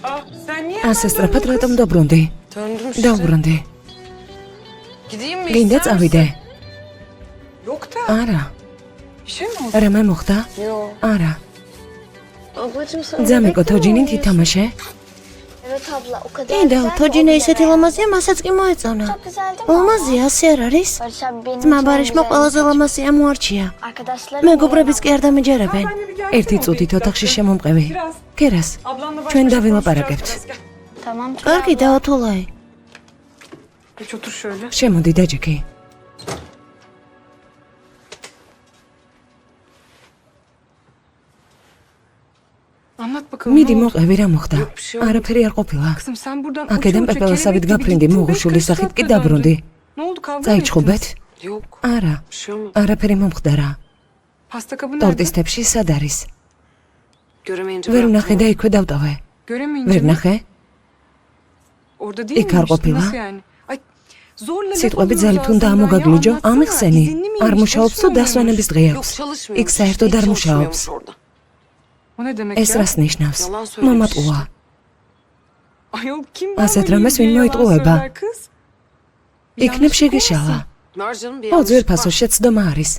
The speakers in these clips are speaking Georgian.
ასე სწრაფად რატომ დაბრუნდი? დაუბრუნდი. გინდა წავიდე? არა. რამე მოხდა? არა. ძამიკო თოჯინით ითამაშე? ინდა, თოჯინა ისეთი ლამაზია, მასაც კი მოეწონა. ლამაზია, ასე არ არის? ძმა ბარიშმა ყველაზე ლამაზია მოარჩია. მეგობრებიც კი არ დამეჯერებენ. ერთი წუთით ოთახში შემომყევი. კერას, ჩვენ დავილაპარაკებთ. კარგი, დაათოლაი. შემოდი დაჯექი. მიდი მოყევი რა მოხდა? არაფერი არ ყოფილა. აქედან პეპელასავით გაფრინდი მოგუშულის სახით კი დაბრუნდი. წაიჩხუბეთ? არა. არაფერი მომხდარა. ტორტის სად არის? ვერ ვნახე და იქვე დავტოვე. ვერ ნახე? იქ არ ყოფილა? სიტყვები ძალით უნდა ამოგაგლიჯო, ამიხსენი. არ მუშაობს თუ დასვენების დღე აქვს. იქ საერთოდ არ მუშაობს. ეს რას ნიშნავს? მომატყუა. ასეთ რამეს ვინ მოიტყუება? იქნებ შეგეშალა. ოძვირფასო შეცდომა არის.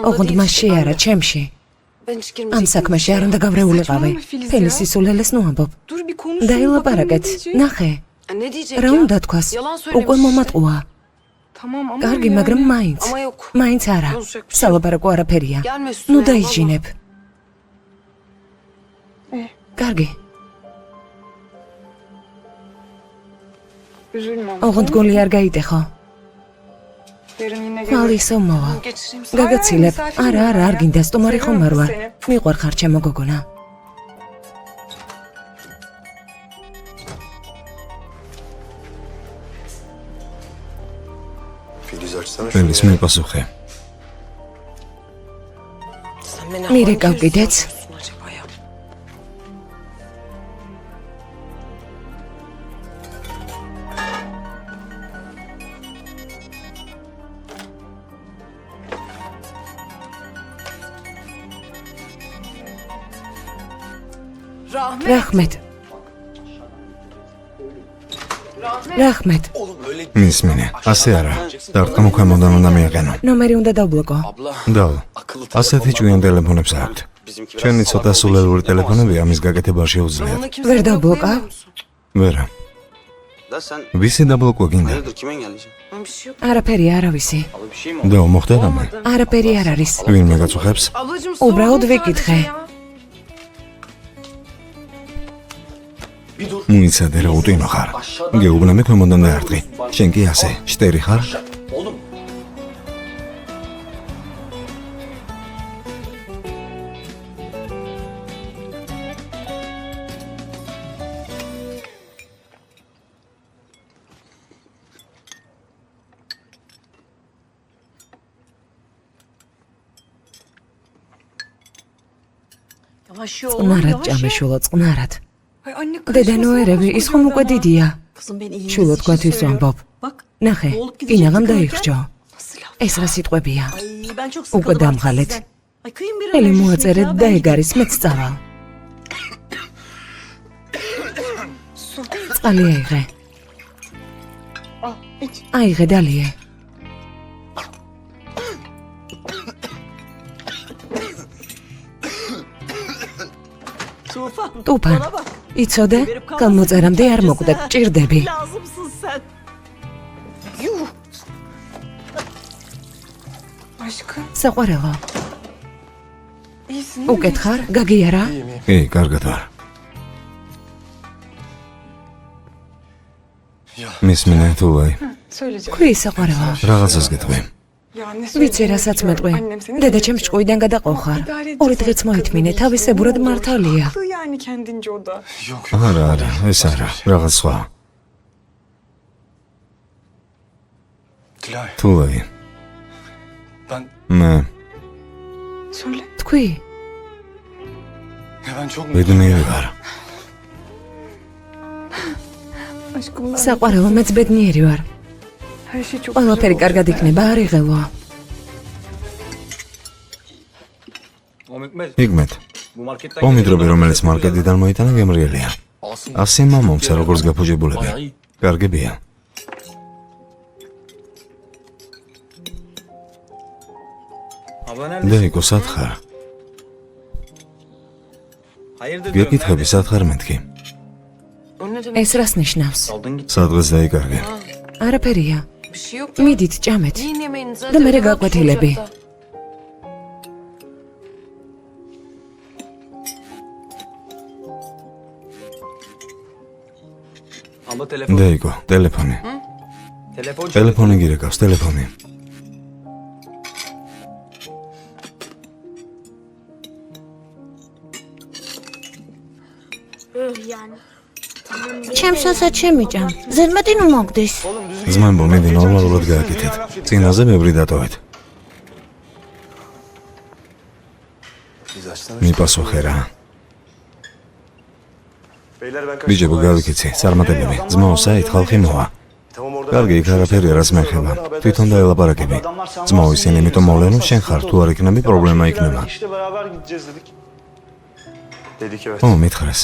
ოღონდ მასში არა, ჩემში. ამ საქმეში არ უნდა გავრეულიყავი. ფენის სისულელეს ნუ ამბობ. დაილაპარაკეთ, ნახე. რა უნდა თქვას? უკვე მომატყუა. კარგი, მაგრამ მაინც არა. სალაპარაკო არაფერია. ნუ დაიჯინებ. კარგი. ოღონდ გოლი არ გაიტეხო. ხვალ ისო მოვა. გაგაცილებ. არა, არ გინდა სტომარი ხომ არ ვარ. მიყვარხარ ჩემო გოგონა. ფელის მიპასუხე. მირეკავ კიდეც? Rahmet. მისმინე, ასე არა. დარტყმა მოქმედან უნდა მიაყენო. ნომერი უნდა დავბლოკო. დავ. ასეთი ჭკვიან ტელეფონებს აქვთ. ჩვენი ცოტა სულელური ტელეფონები ამის გაკეთება შეუძლიათ. ვერ დავბლოკავ? ვერა. ვისი დაბლოკვა გინდა? არაფერი არავისი. დავ, მოხდა რამე? არაფერი არ არის. ვინმე გაწუხებს? უბრალოდ ვიკითხე. მუიცადე რა უტინო ხარ. გეუბნები ქვემოდან დაარტყი. შენ კი ასე, შტერი ხარ? წყნარად ჭამეშულა, წყნარად. დედა ნოერები, ის ხომ უკვე დიდია. შულო თქვათვის ვამბობ. ნახე, კინაღამ დაიხრჯო. ეს რა სიტყვებია? უკვე დამღალეთ. ხელი მოაწერეთ და ეგ არის, მეც წავალ. წყალი აიღე. აიღე დალიე. ტუფან, იცოდე, გამოწერამდე არ მოკვდებ, ჭირდები. საყვარელო. უკეთ ხარ, გაგიარა? კი, კარგად ვარ. მისმინე, თულაი. ქვი საყვარელო. რაღაცას გეტყვი. ვიცი რასაც მეტყვი. დედა ჩემს ჭკუიდან გადაყოხარ. 2 დღეც მოითმინე, თავისებურად მართალია. არა, ეს არა, რაღაც სხვა. თულაი. მე. თქვი? ბედნიერი ვარ. საყვარელო, მეც ბედნიერი ვარ. ყველაფერი კარგად იქნება, არ იღელვა. იგმეთ. პომიდრები, რომელიც მარკეტიდან მოიტანა, გემრიელია. ასემა მომცა როგორც გაფუჭებულები. კარგებია. დაიკო, სად ხარ? გეკითხები, სად ხარ მეთქი? ეს რას ნიშნავს? სადღაც დაიკარგე. არაფერია. მიდით, ჭამეთ. და მერე გაკვეთილები. დაიკო, ტელეფონი. ტელეფონი გირეკავს, ტელეფონი. ჩემს ასაც შემიჭამ. ზედმეტი ნუ მოგდის. ზმანბო, მიდი ნორმალურად გააკეთეთ. წინაზე ბევრი დატოვეთ. მიპასუხე რა. ბიჭებო, გავიქეცი, წარმატებები. ძმაო, საით ხალხი მოვა. კარგი, იქ არაფერია რაც მეხება. თვითონ დაელაპარაკები. ძმაო, ისინი იმიტომ მოვლენ, რომ შენ ხარ, თუ არ იქნები, პრობლემა იქნება. ო, მითხრეს.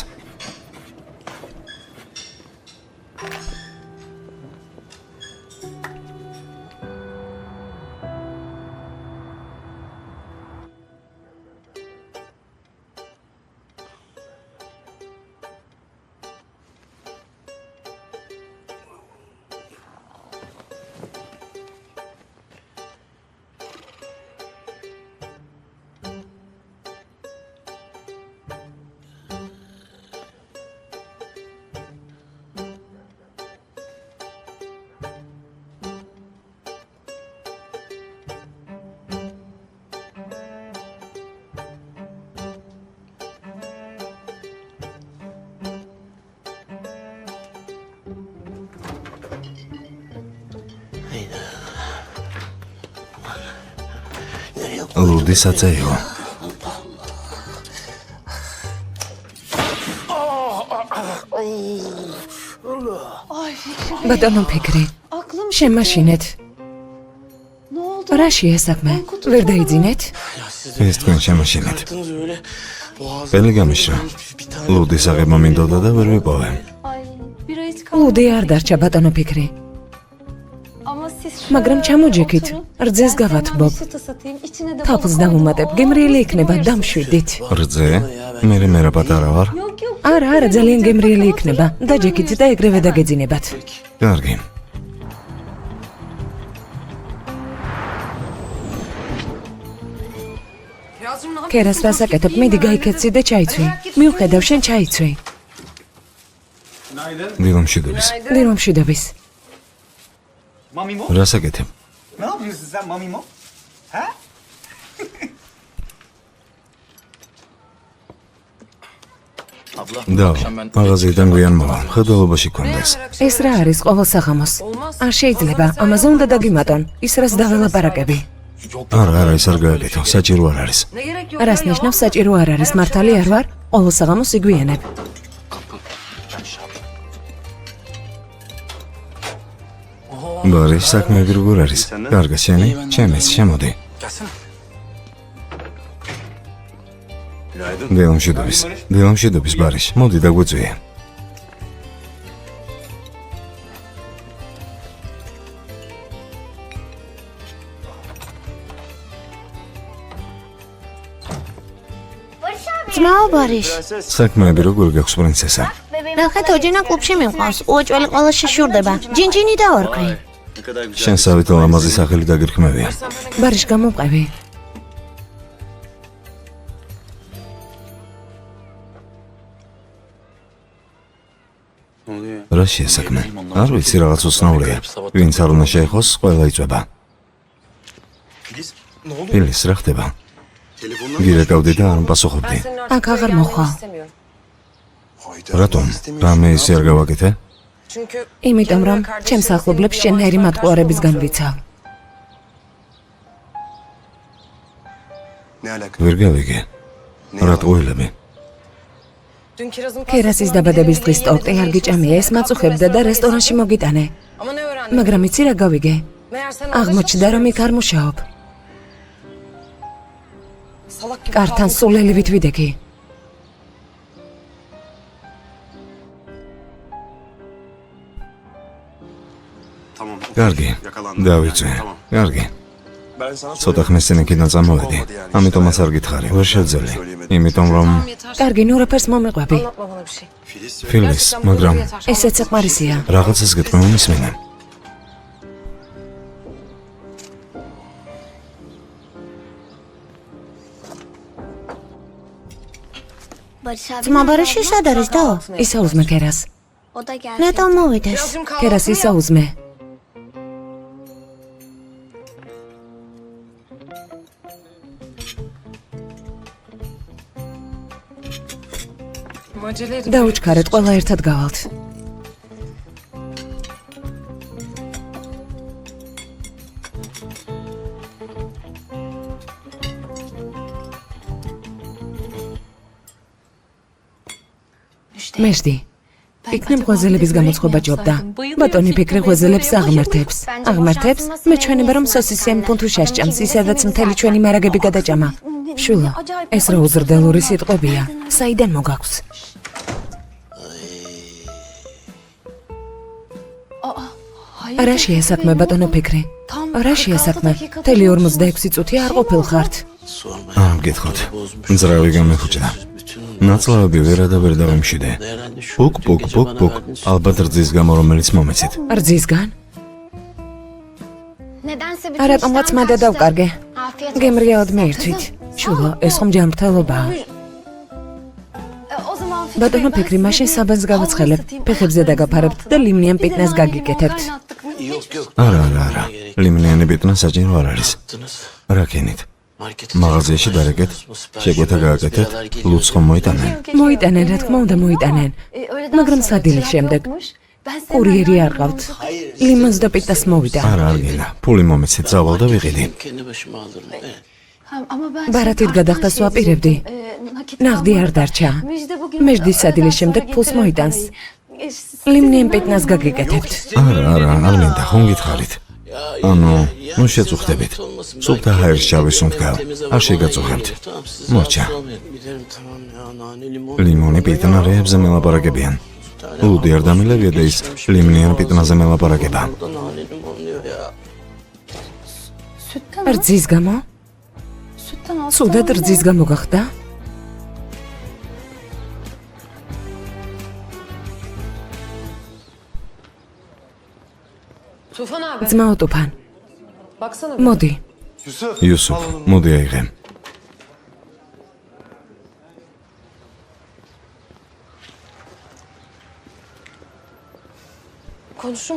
ლუდი საწეიო. ბატონო ფიქრი, შემაშინეთ. რა შეესაბმე? ვერ დაიძინეთ? ეს თქვენ შემაშინეთ. პელი გამიშრა. ლუდის აღება მინდოდა და ვერ მიპოვე. ლუდი არ დარჩა ბატონო ფიქრი. მაგრამ ჩამოჯექით, რძეს გავათბობ. თაფლს დავუმატებ, გემრიელი იქნება, დამშვიდით. რძე? მე რა პატარა ვარ? არა, ძალიან გემრიელი იქნება. დაჯექით და ეგრევე დაგეძინებათ. კარგი. ქერას რას აკეთებ? მიდი გაიქეცი და ჩაიცვი. მიუხედავ, შენ ჩაიცვი. დილომშვიდობის. დილომშვიდობის. რას აკეთებ? Ne yapıyorsun sen Mamimo? He? და მაღაზიიდან გვიან მოვა. ხედველობაში გქონდეს. ეს რა არის ყოველ საღამოს? არ შეიძლება, ამაზე უნდა დაგიმატონ. ის რას დაველაპარაკები? არა, ის არ გააკეთო. საჭირო არ არის. რას ნიშნავს საჭირო არ არის? მართალი არ ვარ? ყოველ საღამოს იგვიანებ. ბარი, საქმეები როგორ არის? კარგი, შენი? ჩემიც, შემოდი. დილომშვიდობის, ბარიშ. მოდი დაგვეწვიე. ძმაო ბარიშ. საქმეები როგორ გაქვს, პრინცესა? ნახეთ, ოჯინა კლუბში მიყავს. უოჭველი ყველა შეშურდება. ჯინჯინი დაორქრი. შენ სავით ლამაზი სახელი დაგირქმევია. ბარიშ გამომყევი. რა შეესაქმე? არ ვიცი, რაღაც უცნაურია. ვინც არ უნდა შეეხოს, ყველა იწვება. ფილის, რა ხდება? გირეკავდი და არ მპასუხობდი. აქ აღარ მოხვალ. რატომ? რამე ისე არ გავაკეთე? იმიტომ რომ ჩემს ახლობლებს შენნაირი მატყუარებისგან ვიცავ. ვერ გავიგე. რატყუილები? ქერასის დაბადების დღის ტორტი არ გიჭამია, ეს მაწუხებდა და რესტორანში მოგიტანე. მაგრამ იცი რა გავიგე? აღმოჩნდა რომ იქ არ მუშაობ. კართან სულელივით ვიდექი. Კარგი, დავიწვე. კარგი. ცოტა ხნის წინ იქიდან წამოვედი. ამიტომაც არ გითხარი, ვერ შევძელი. იმიტომ რომ კარგი, ნუ რეფერს მომიყვები. ფილის, მაგრამ ესეც საკმარისია. რაღაცას გეტყვი მომისმენე. ძმა ბარიში სად არის და? ისაუზმე კერას. ნეტო მოვიდეს. კერას ისაუზმე. დაუჩქარეთ, ყველა ერთად გავალთ. მეშდი, იქნებ ღვეზელების გამოცხობა ჯობდა. ბატონი ფიქრი ღვეზელებს აღმერთებს. აღმერთებს, მე ჩვენება რომ სოსისიამ პუნთუშ ასჭამს, ისედაც მთელი ჩვენი მარაგები გადაჭამა. შვილო, ეს რა უზრდელური სიტყვებია. საიდან მოგაქვს? რაშია საქმე, ბატონო ფიქრი? რაშია საქმე? მთელი 46 წუთი არ ყოფილ ხართ. გითხოთ. მძრავი გამეხუჭდა. ნაცლავები ვერადავერ დავემშვიდე. პუკ, პუკ, პუკ, პუკ. ალბათ რძის გამო, რომელიც მომეცით. რძისგან? არაკომაც მადე დავკარგე. გემრიაოდ მიირთვით. შვილო, ეს ხომ ჯანმრთელობაა. ბატონო ფიქრი, მაშინ საბანს გავაცხელებ. ფეხებზე დაგაფარებთ და ლიმნიან პიტნას გაგიკეთებთ. არა. ლიმნიანი პიტნა საჭირო არ არის. რა ქენით? მაღაზიაში დარეკეთ, შეკვეთა გააკეთეთ, ლუც ხომ მოიტანენ? მოიტანენ, რა თქმა უნდა მოიტანენ. მაგრამ სადილის შემდეგ კურიერი არ ყავთ. ლიმონს და პიტას მოვიდა. არა, არ გინდა. ფული მომეცეთ, წავალ და ვიყიდი. ბარათით გადახდა სვაპირებდი. ნაღდი არ დარჩა. მეჯდის სადილის შემდეგ ფულს მოიტანს. ლიმნიან პიტნას გაგიკეთებთ. არა, არ მინდა, ხომ გითხარით. ანუ, ნუ შეწუხდებით. სუფთა ჰაერს ჩავისუნთქავ. არ შეგაწუხებთ. მორჩა. ლიმონი პიტნარეებზე მელაპარაკებიან. ლუდი არ დამილევია და ის ლიმნიან პიტნაზე მელაპარაკება. რძის გამო? სუდად რძის გამო გახდა? ძმაო ტუფან. მოდი. იუსუფ, მოდი აიღე.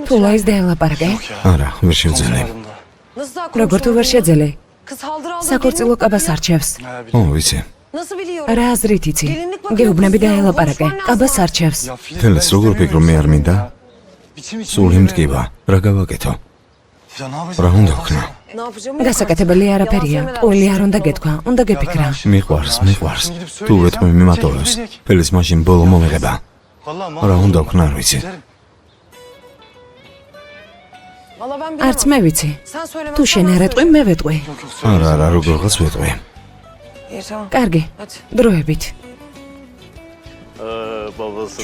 თულაის დაელაპარაკე? არა, ვერ შევძელე. როგორ თუ ვერ შეძელე? საქორწილო კაბას არჩევს. ვიცი. რა აზრით იცი? გეუბნები დაელაპარაკე. კაბას არჩევს. თელეს როგორ ფიქრო მე არ მინდა? სულ იმტკივა, რა გავაკეთო? რა უნდა ვქნა? გასაკეთებელი არაფერია. ყველი არ უნდა გეთქვა, უნდა გეფიქრა. მიყვარს. თუ ვეთმე მიმატოვებს, ფელის მაშინ ბოლო მომეღება. რა უნდა ვქნა, არ ვიცი. არც მე ვიცი. თუ შენ არ ეტყვი, მე ვეტყვი. არა, როგორღაც ვეტყვი. კარგი, დროებით.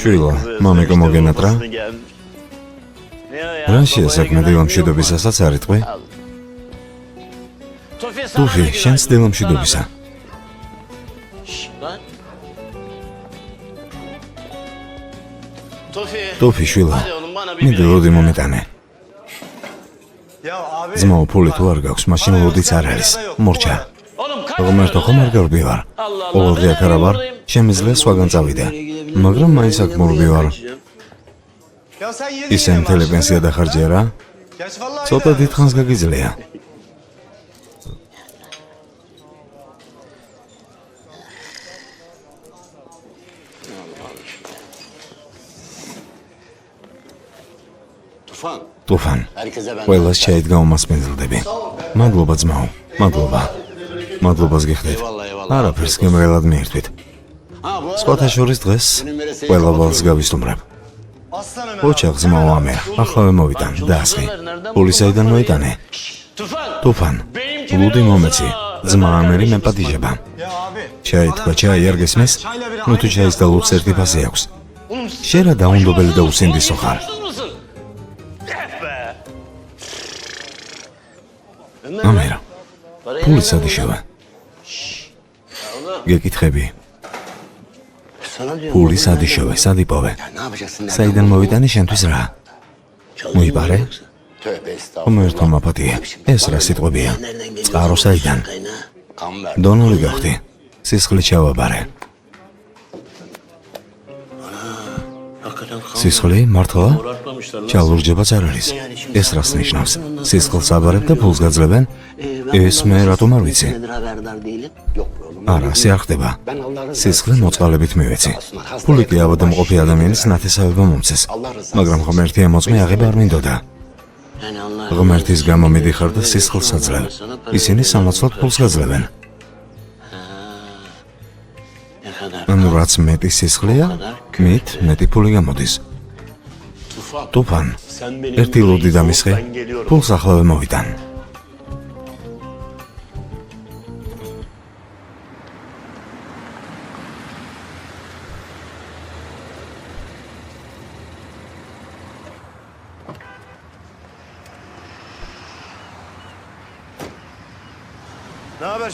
შვილო, მამიკო მოგენატრა? რაშია საქმე დილამშვიდობისასაც არ იტყვი? ტუფი, შენს დილამშვიდობისა. ტუფი, შვილო, მინდა ლოდი მომეტანე. ძმაო, ფული თუ არ გაქვს, მაშინ ლოდიც არ არის. მორჩა. ღმერთო, ხომ არ გავბი ვარ? ყოველდღე აქ არა ვარ, შემიძლია სხვაგან წავიდე. მაგრამ მაინც აქ მორბი ვარ. ისე მთელი პენსია დახარჯია რა? ცოტა დიდხანს გაგიძლია. ტუფან, ყველას ჩაიდგა უმასპინძლდები. მადლობა ძმაო, მადლობას გიხდით. არაფერს გემრიელად მიირთვით. სხვათა შორის დღეს ყველა ვალს გავისტუმრებ. ოჩახ ძმაო ამერ, ახლავე მოვიტან, დაასხი. ფული საიდან მოიტანე? ტუფან, ლუდი მომეცი, ძმა ამერი მეპატიჟება. ჩაითქვა, ჩაი არ გესმის? ნუ თუ ჩაის და ლუდს ერთი ფასი აქვს. შენ რა დაუნდობელი და უსინდისო ხარ? ამერა, ფული სად იშოვა? გეკითხები. ფული სად იშოვა, სად იპოვე? საიდან მოვიტანი შენთვის რა? მოიპარე? ღმერთო მაპატია, ეს რა სიტყვებია? წყარო საიდან? დონური გახდი, სისხლი ჩავაბარე. სისხლი, მართლა? ჩალურჯებაც არ არის. ეს რას ნიშნავს? სისხლს აბარებ და ფულს გაძლებენ? ეს მე რატომ არ ვიცი? არა, ასე არ ხდება. სისხლი მოწყალებით მივეცი. ფული კი ავადმყოფი ადამიანის ნათესავება მომცეს, მაგრამ ღმერთი ამოწმე აღება არ მინდოდა. ღმერთის გამო მიდიხარ და სისხლს აძლევ. ისინი სამლოცველოდ ფულს გაძლებენ. ანუ რაც მეტი სისხლია, მით მეტი ფული გამოდის. ტუფან, ერთი ლუდი დამისხე, ფულს ახლავე მოვიტან.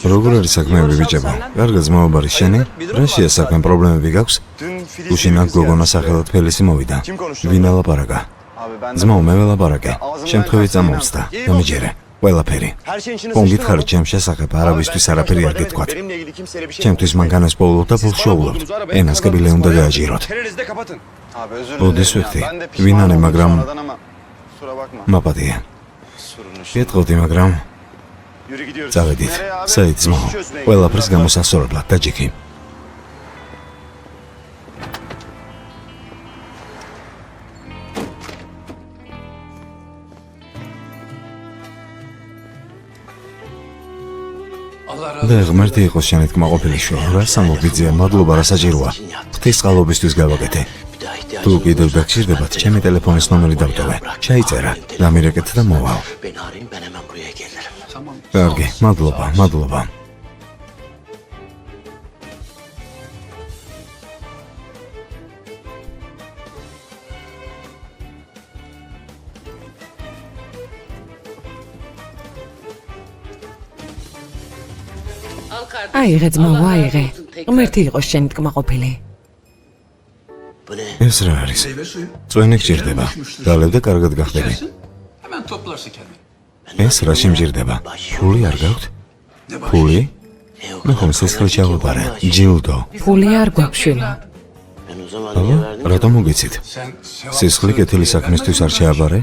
როგორ არის საქმეები ბიჭებო? კარგად ზმაობარი შენი? რა შეასაქმე პრობლემები გაქვს? უშინակ გოგონა სახელად ფელისი მოვიდა. ვინ ელაპარაკა? ძმაო, მე ველაპარაკე. შემთხვევით წამოვსდა. გამიჯერე. ყველაფერი. კონგითხარი ჩემ შესახებ არავისთვის არაფერი არ გეთქვათ. ჩემთვის მანქანას პოულობ და ფულს შოულობთ. ენას კაბილე უნდა გააჯიროთ. ოდის ვიხდი. ვინანე, მაგრამ მაპატია. გეტყობდი, მაგრამ წავედით. საით ძმაო, ყველაფრის გამოსასწორებლად დაჯექი. და ღმერთი იყოს შენით კმაყოფილი შუა, რა სამოგიძია, მადლობა რა საჭიროა. ღვთის წყალობისთვის გავაკეთე. თუ კიდევ დაგჭირდებათ, ჩემი ტელეფონის ნომერი დავტოვე. ჩაიწერა, დამირეკეთ და მოვალ. კარგი, მადლობა, მადლობა. აიღე ძმაო, აიღე. ღმერთი იყოს შენით კმაყოფილი. ეს რა არის? წვენი გჭირდება. დალევ და კარგად გახდები. ეს რა შემჭირდება? ფული არ გაქვთ? ფული? მე ხომ სისხლი ჩავაბარე. ჯილდო. ფული არ გვაქვს შვილო. აბა, რატომ მოგიცით? სისხლი კეთილი საქმისთვის არ შეაბარე?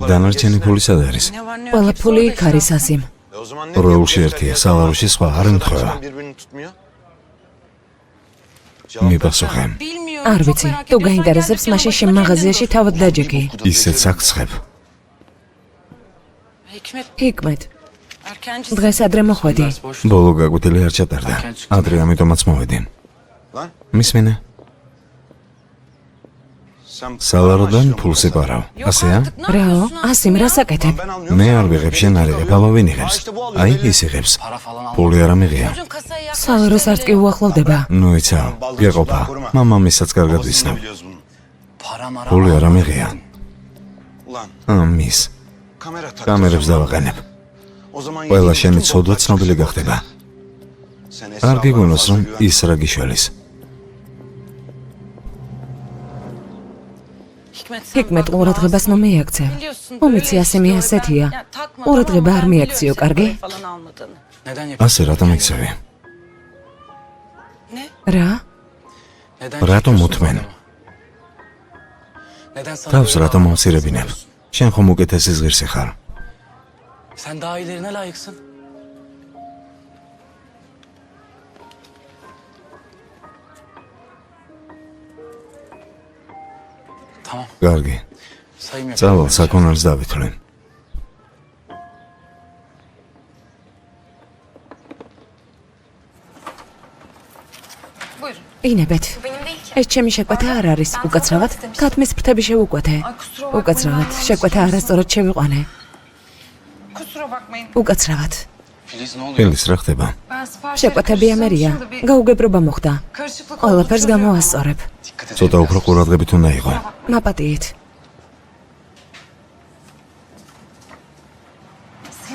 დანარჩენი ფული სად არის? ყველა ფული იქ არის ასიმ. როულში ერთია, სალაროში სხვა არ ემთხვევა. მიპასუხე. არ ვიცი, თუ გაინტერესებს, მაშინ შენ მაღაზიაში თავად დაჯექი. ისეც აქ ჰიკმეთ, დღეს ადრე მოხვედი. ბოლო გაკვეთილი არ ჩატარდა. ადრე ამიტომაც მოვედი. მისმენე? სალაროდან ფულს იპარავ. ასეა? რაო, ასიმ რას აკეთებ? მე არ ვიღებ, შენ არ იღებ, აბა ვინ იღებს? აი, ის იღებს. ფული არ ამიღია. სალაროს არც კი უახლოვდება. ნუ იცავ, გეყოფა. მამამისაც კარგად ვიცნობ. ფული არ ამიღია. ამის. კამერებს დავაყენებ. ყველა შენი ცოდვა ცნობილი გახდება. არ გიგონოს, რომ ის რა გიშველის. ჰიკმეთ, ყურადღებას მომიაქცევ. მომიცი ასიმი ასეთია. ყურადღება არ მიაქციო, კარგი? ასე რატომ იქცევი? რა? რატომ მოთმენ? თავს რატომ მომცირებინებ? შენ ხომ უკეთესი ზღირსი ხარ. Sen daha iyilerine layıksın. Tamam. კარგი. Sayım yapalım. წავალ, საქონელს დავითვლი. ინებეთ. ეს ჩემი შეკვეთა არ არის. უკაცრავად, ქათმის ფრთები შევუკვეთე. უკაცრავად, შეკვეთა არასწორად შევიყვანე. უკაცრავად. Felis რა ხდება? შეკვეთები ამერია. გაუგებრობა მოხდა. ყველაფერს გამოასწორებ. ცოტა უფრო ყურადღებით უნდა იყო. მაპატიით.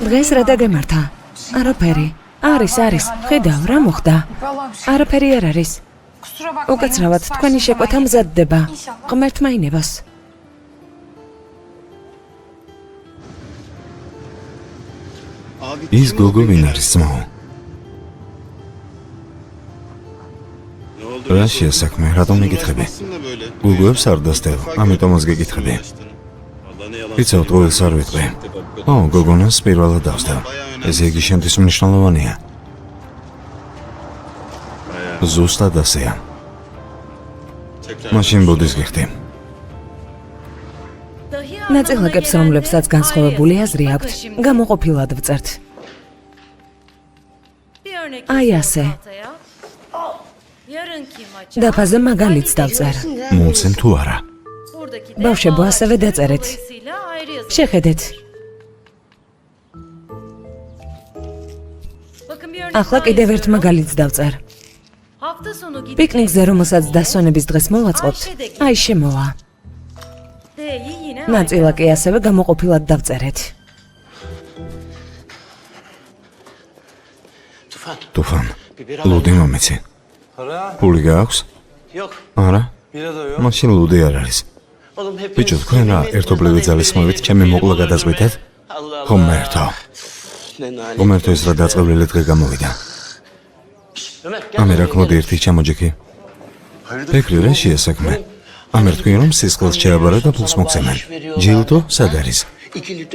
დღეს რა დაგემართა? არაფერი. არის. ხედავ, რა მოხდა? არაფერი არ არის. უკაცრავად თქვენი შეკვეთა მზადდება. ღმერთმა ინებას. ის გოგო ვინ არის ძმაო? რა შეასაქმე, რატომ მეკითხები? გოგოებს არ დასდევ, ამიტომაც გეკითხები. იცავთ, ყოველს არ ვიტყვი. გოგონას პირველად დავსდევ. ესე იგი შემთთვის მნიშვნელოვანია. ზუსტად ასეა. მაშინ ბუდის გიხდი. ნაწილაკებს, რომლებსაც განსხვავებული აზრი აქვთ, გამოყოფილად ვწერთ. აი ასე. დაფაზე მაგალითს დავწერ. მულცემ თუ არა? ბავშვებო, ასევე დაწერეთ. შეხედეთ. ახლა კიდევ ერთ მაგალითს დავწერ. პიკნიკზე, რომელსაც დასვენების დღეს მოვაწყობთ, აი შემოვა. ნაწილაკი ასევე გამოყოფილად დავწერეთ. Tufan, ლუდი მომეცი. Puli გააქვს? არა? მაშინ ლუდი არ არის. ბიჭო, თქვენ რა ერთობლივი ძალისხმევით ჩემი მოკლა გადაწყვიტეთ? ღმერთო. ღმერთო, ეს რა დაწყევლილი დღე გამოვიდა. ამერაკ მოდი ერთი ჩამოჯექი. ფიქრი რა შეასაქმე? ამერ თქვენ რომ სისხლს შეაბარა და ფულს მოგცემენ. ჯილდო სად არის?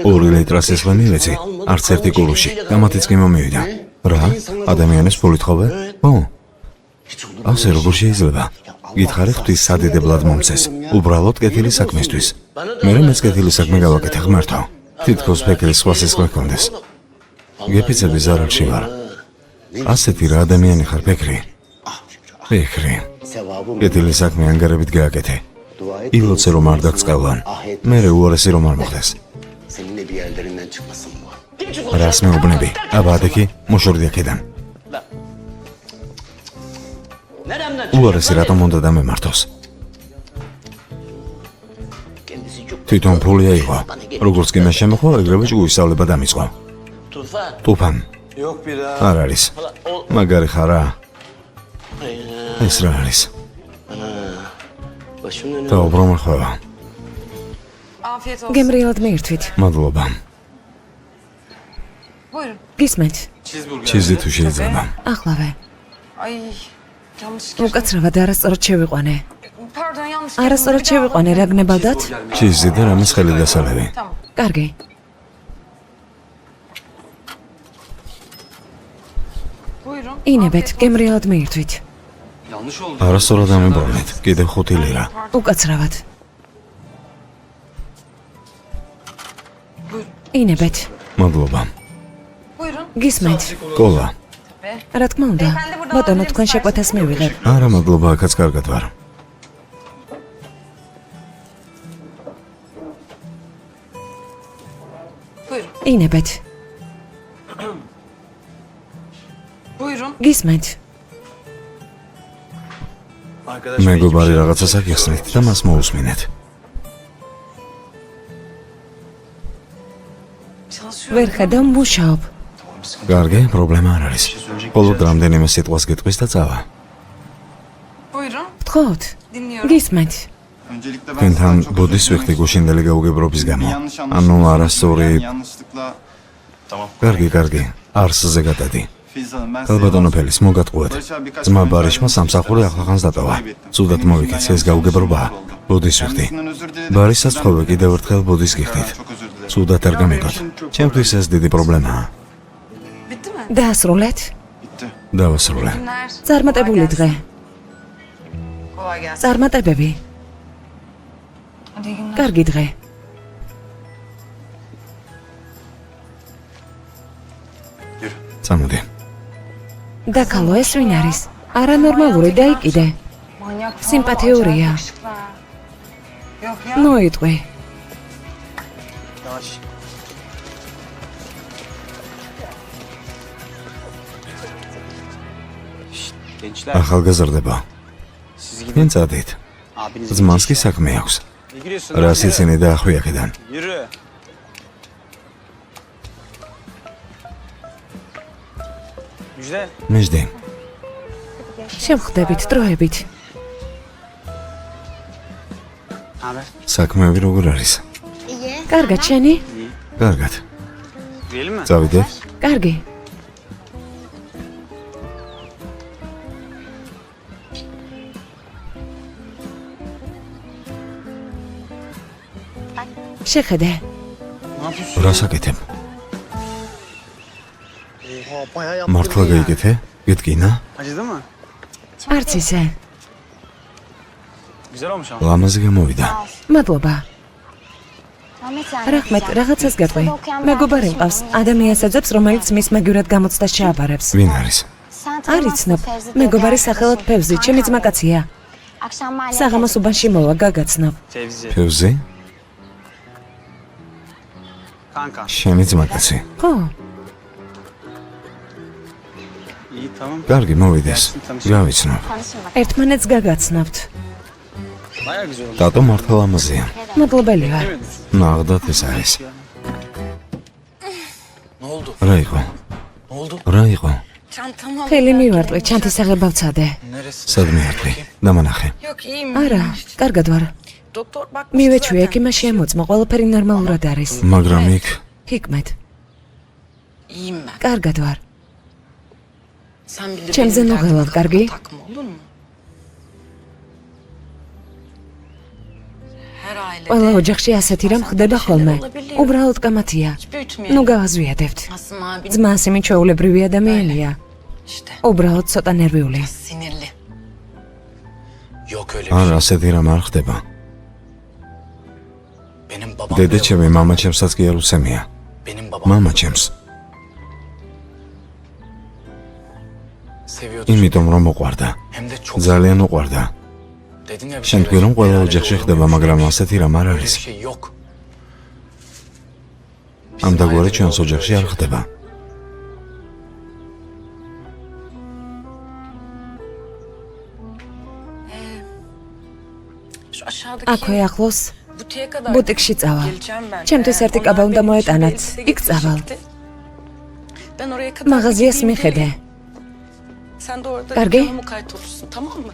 2 ლიტრას სისხლი მივეცი, არც ერთი კულუში. გამათიც კი მომივიდა. რა? ადამიანის ფულით ხოვე? ასე როგორ შეიძლება? გითხარი ღვთის სადიდებლად მომცეს. უბრალოდ კეთილი საქმისთვის. მე მეც კეთილი საქმე გავაკეთე ღმერთო. თითქოს ფიქრის სხვა სისხლი გქონდეს. გეფიცები ზარალში ვარ. ასეთი რა ადამიანი ხარ ფიქრი? ფიქრი. კეთილი საქმე ანგარებით გააკეთე. ილოცე რომ არ დაგწყალან. მე უარესი რომ არ მოხდეს. რას მეუბნები? აბადექი, მოშორდი აქედან. უარესი რატომ უნდა დამემართოს? თვითონ ფული აიღო. როგორც კი მე შემოხვა, ეგრევე ჭუისავლება დამიწყო. Tufan. არ არის. მაგარი ხარა. ეს რა არის? დაუბრუნე ხება. გემრიელად მიირთვით. მადლობა. გისმენთ. ჩიზი თუ შეიძლება. ახლავე. უკაცრავად არასწორად შევიყვანე. არასწორად შევიყვანე, რა გნებავდათ? ჩიზი და რამის ხელი დასალევი. კარგი. ინებეთ, გემრიელად მიირთვით. არასწორად ამებოვნეთ. კიდევ 5 ლირა. უკაცრავად. ინებეთ. მადლობა. გისმენთ. კოლა. რა თქმა უნდა. ბატონო, თქვენ შეკვეთას მივიღებ. არა, მადლობა, აქაც კარგად ვარ. ინებეთ. გისმენთ. მეგობარი რაღაცას აგიხსნით და მას მოусმინეთ. ვერ ხედავ, მუშაობ. კარგი, პრობლემა არ არის. მხოლოდ რამდენიმე სიტყვას გეტყვის და წავა. ვთხოვთ. გისმენთ. თქვენთან ბუდის ვიხდი გუშინდელი გაუგებრობის გამო. ანუ არასწორი. კარგი, არსზე გადადი. ალბათონო ფელის მოგატყუეთ. ძმა ბარიშმა სამსახური ახლახანს დატოვა. ცუდად მოვიქეცი, ეს გაუგებრობაა. ბუდის ვიხდი. ბარისაც ვთხოვე კიდევ ერთხელ ბუდის გიხდით. ცუდად არ გამიგოთ. ჩემთვის ეს დიდი პრობლემაა. დაასრულეთ. დავასრულე. წარმატებული დღე. წარმატებები. კარგი დღე. წამოდი. დაკალო, ეს ვინ არის? არანორმალური დაიკიდე. სიმპათიურია. ნოიტყვი. Gençler ახალგაზრდება. siz თქვენ gidin. წადით. Abiniz ძმას კი საქმე აქვს. Ne giriyorsun? რა სიცინი დაახვი აქედან. Yürü. Müjde. მეჯდი, შევხვდებით დროებით. Haber? საქმეები როგორ არის? კარგად შენი? კარგად. Girelim mi? წავიდეთ. კარგი. შეხედე, Ne yapıyorsun? რა საკეთებ? მართლა გაიგეთე? გიტკინა? Acıdı mı? არც ისე. Güzel olmuş ama. ლამაზი გამოვიდა. მადლობა. რაჰმეტ, რაღაცას გეტყვი. მეგობარი მყავს, ადამიანს ეძებს, რომელიც მის მეგობრად გამოცდას ჩააბარებს. ვინ არის? არ იცნობ, მეგობარი სახელად ფევზი, ჩემი ძმაკაცია. საღამოს უბანში მოვა, გაგაცნობ. Fevzi. ფევზი? Kanka. შენი ძმაკაცი. ხო, İyi tamam. კარგი, მოვიდეს. გავიცნობ. ერთმანეთს გაგაცნობთ. Baya güzel olmuş. დატო მართლა ლამაზია. მადლობელი ვარ. Demedin. ნაღდათ ეს არის. Ne oldu? რა იყო? Ne oldu? რა იყო? ხელი მივარტყი, ჩანთისაღებ ავცადე. Neresi? სადმე არტყი? დამანახე. არა, კარგად ვარ. მივეჩვი ეკიმა შემოწმა, ყველაფერი ნორმალურად არის. მაგრამ იქ ჰიკმეთ, İyiyim ben. კარგად ვარ. Sen bir de Çemze benim ne derdime kadar kargi? takma olur mu? Her ailede ყველა ოჯახში ასეთი რამ ხდება ხოლმე. უბრალოდ კამათია. büyütmeyelim. ნუ გავაზვიადებთ. Asım abin ძმა სიმი ჩვეულებრივი ადამიანია. işte უბრალოდ ცოტა ნერვიული. sinirli. Yok öyle bir არ şey. ასეთი რამ არ ხდება. Benim babam დედა da ჩემი მამა ჩემსაც კი არ უსემია. benim babam მამა ჩემს. seviyordu. იმიტომ რომ მოყვარდა. Hem de çok. ძალიან უყვარდა. Dedim ya bir შენ თქვი რომ ყველა genelde ოჯახში olur ხდება, diye. მაგრამ ასეთი რამ არ Öyle არის. bir şey yok. ამდაგვარი ჩვენს ოჯახში არ ხდება. Şu aşağıdaki აქვე ახლოს butiğe kadar ბუტიკში წავა. geleceğim ben. ჩემთვის ერთი Onlar კაბა უნდა beni მოეტანათ. şimdi იქ წავალ. getirecekti. Ben oraya kadar მაღაზიას gideyim მიხედე. geleyim. Sen de orada Kargi? dükkanıma kayıt olursun, tamam mı?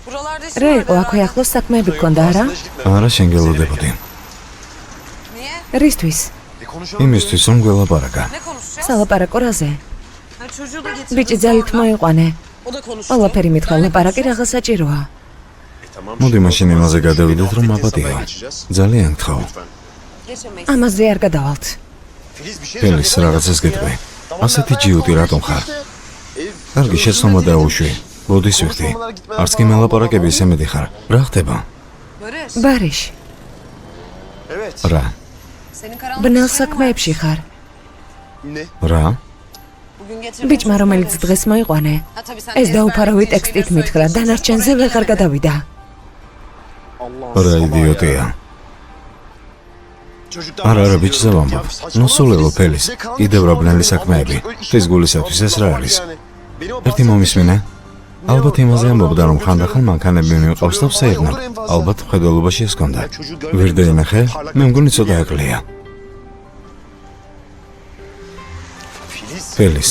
Buralarda işim რა vardı იყო აქვე herhalde. ახლოს საქმეები გქონდა არა? არა შენ გელოდებოდი. Niye? რისთვის? იმისთვის რომ გველაპარაკა. Ne konuşacağız? სალაპარაკო რაზე? Ha, çocuğu da getirdim ბიჭი ძალით sonra. მოიყვანე. O da konuştu. ყველაფერი მითხრა, Ben de ლაპარაკი konuşacağız. რაღაც საჭიროა. მოდი მაშინ იმაზე გადავიდეთ რომ აპატიო. ძალიან გთხოვ. Geçemeyiz. ამაზე არ გადავალთ. ფელის რაღაცას გეტყვი. ასეთი ჯიუტი რატომ ხარ? კარგი შეცდომა დაუშვი. ლოდის ვიხდი. არც კი მელაპარაკები ისე მეტი ხარ. რა ხდება? Barış, ბარიშ, რა? senin karanlık ბნელ işlerin საქმეებში var. ხარ. რა? Bugün getirdim. ბიჭმა რომელიც დღეს მოიყვანე, Ha, tabii sen ეს de დაუფარავი ezberledin, ტექსტით şeyleri მითხრა, söyleyeceksin. დანარჩენზე Oraya ვეღარ gelemem. გადავიდა. რა იდიოტია. არა, ბიჭზე ვამბობ. ნუ სულელო ფელის. კიდევ რა ბნელი საქმეები. ხის გულისათვის ეს რა არის? ერთი მომისმინე. ალბათ იმაზე ამბობდა რომ ხანდახან მანქანები მივყავს და ვსეირნებ. ალბათ მხედველობაში ეს გონდა. ვერ დაინახე? მე მგონი ცოტა აკლია. ფელის.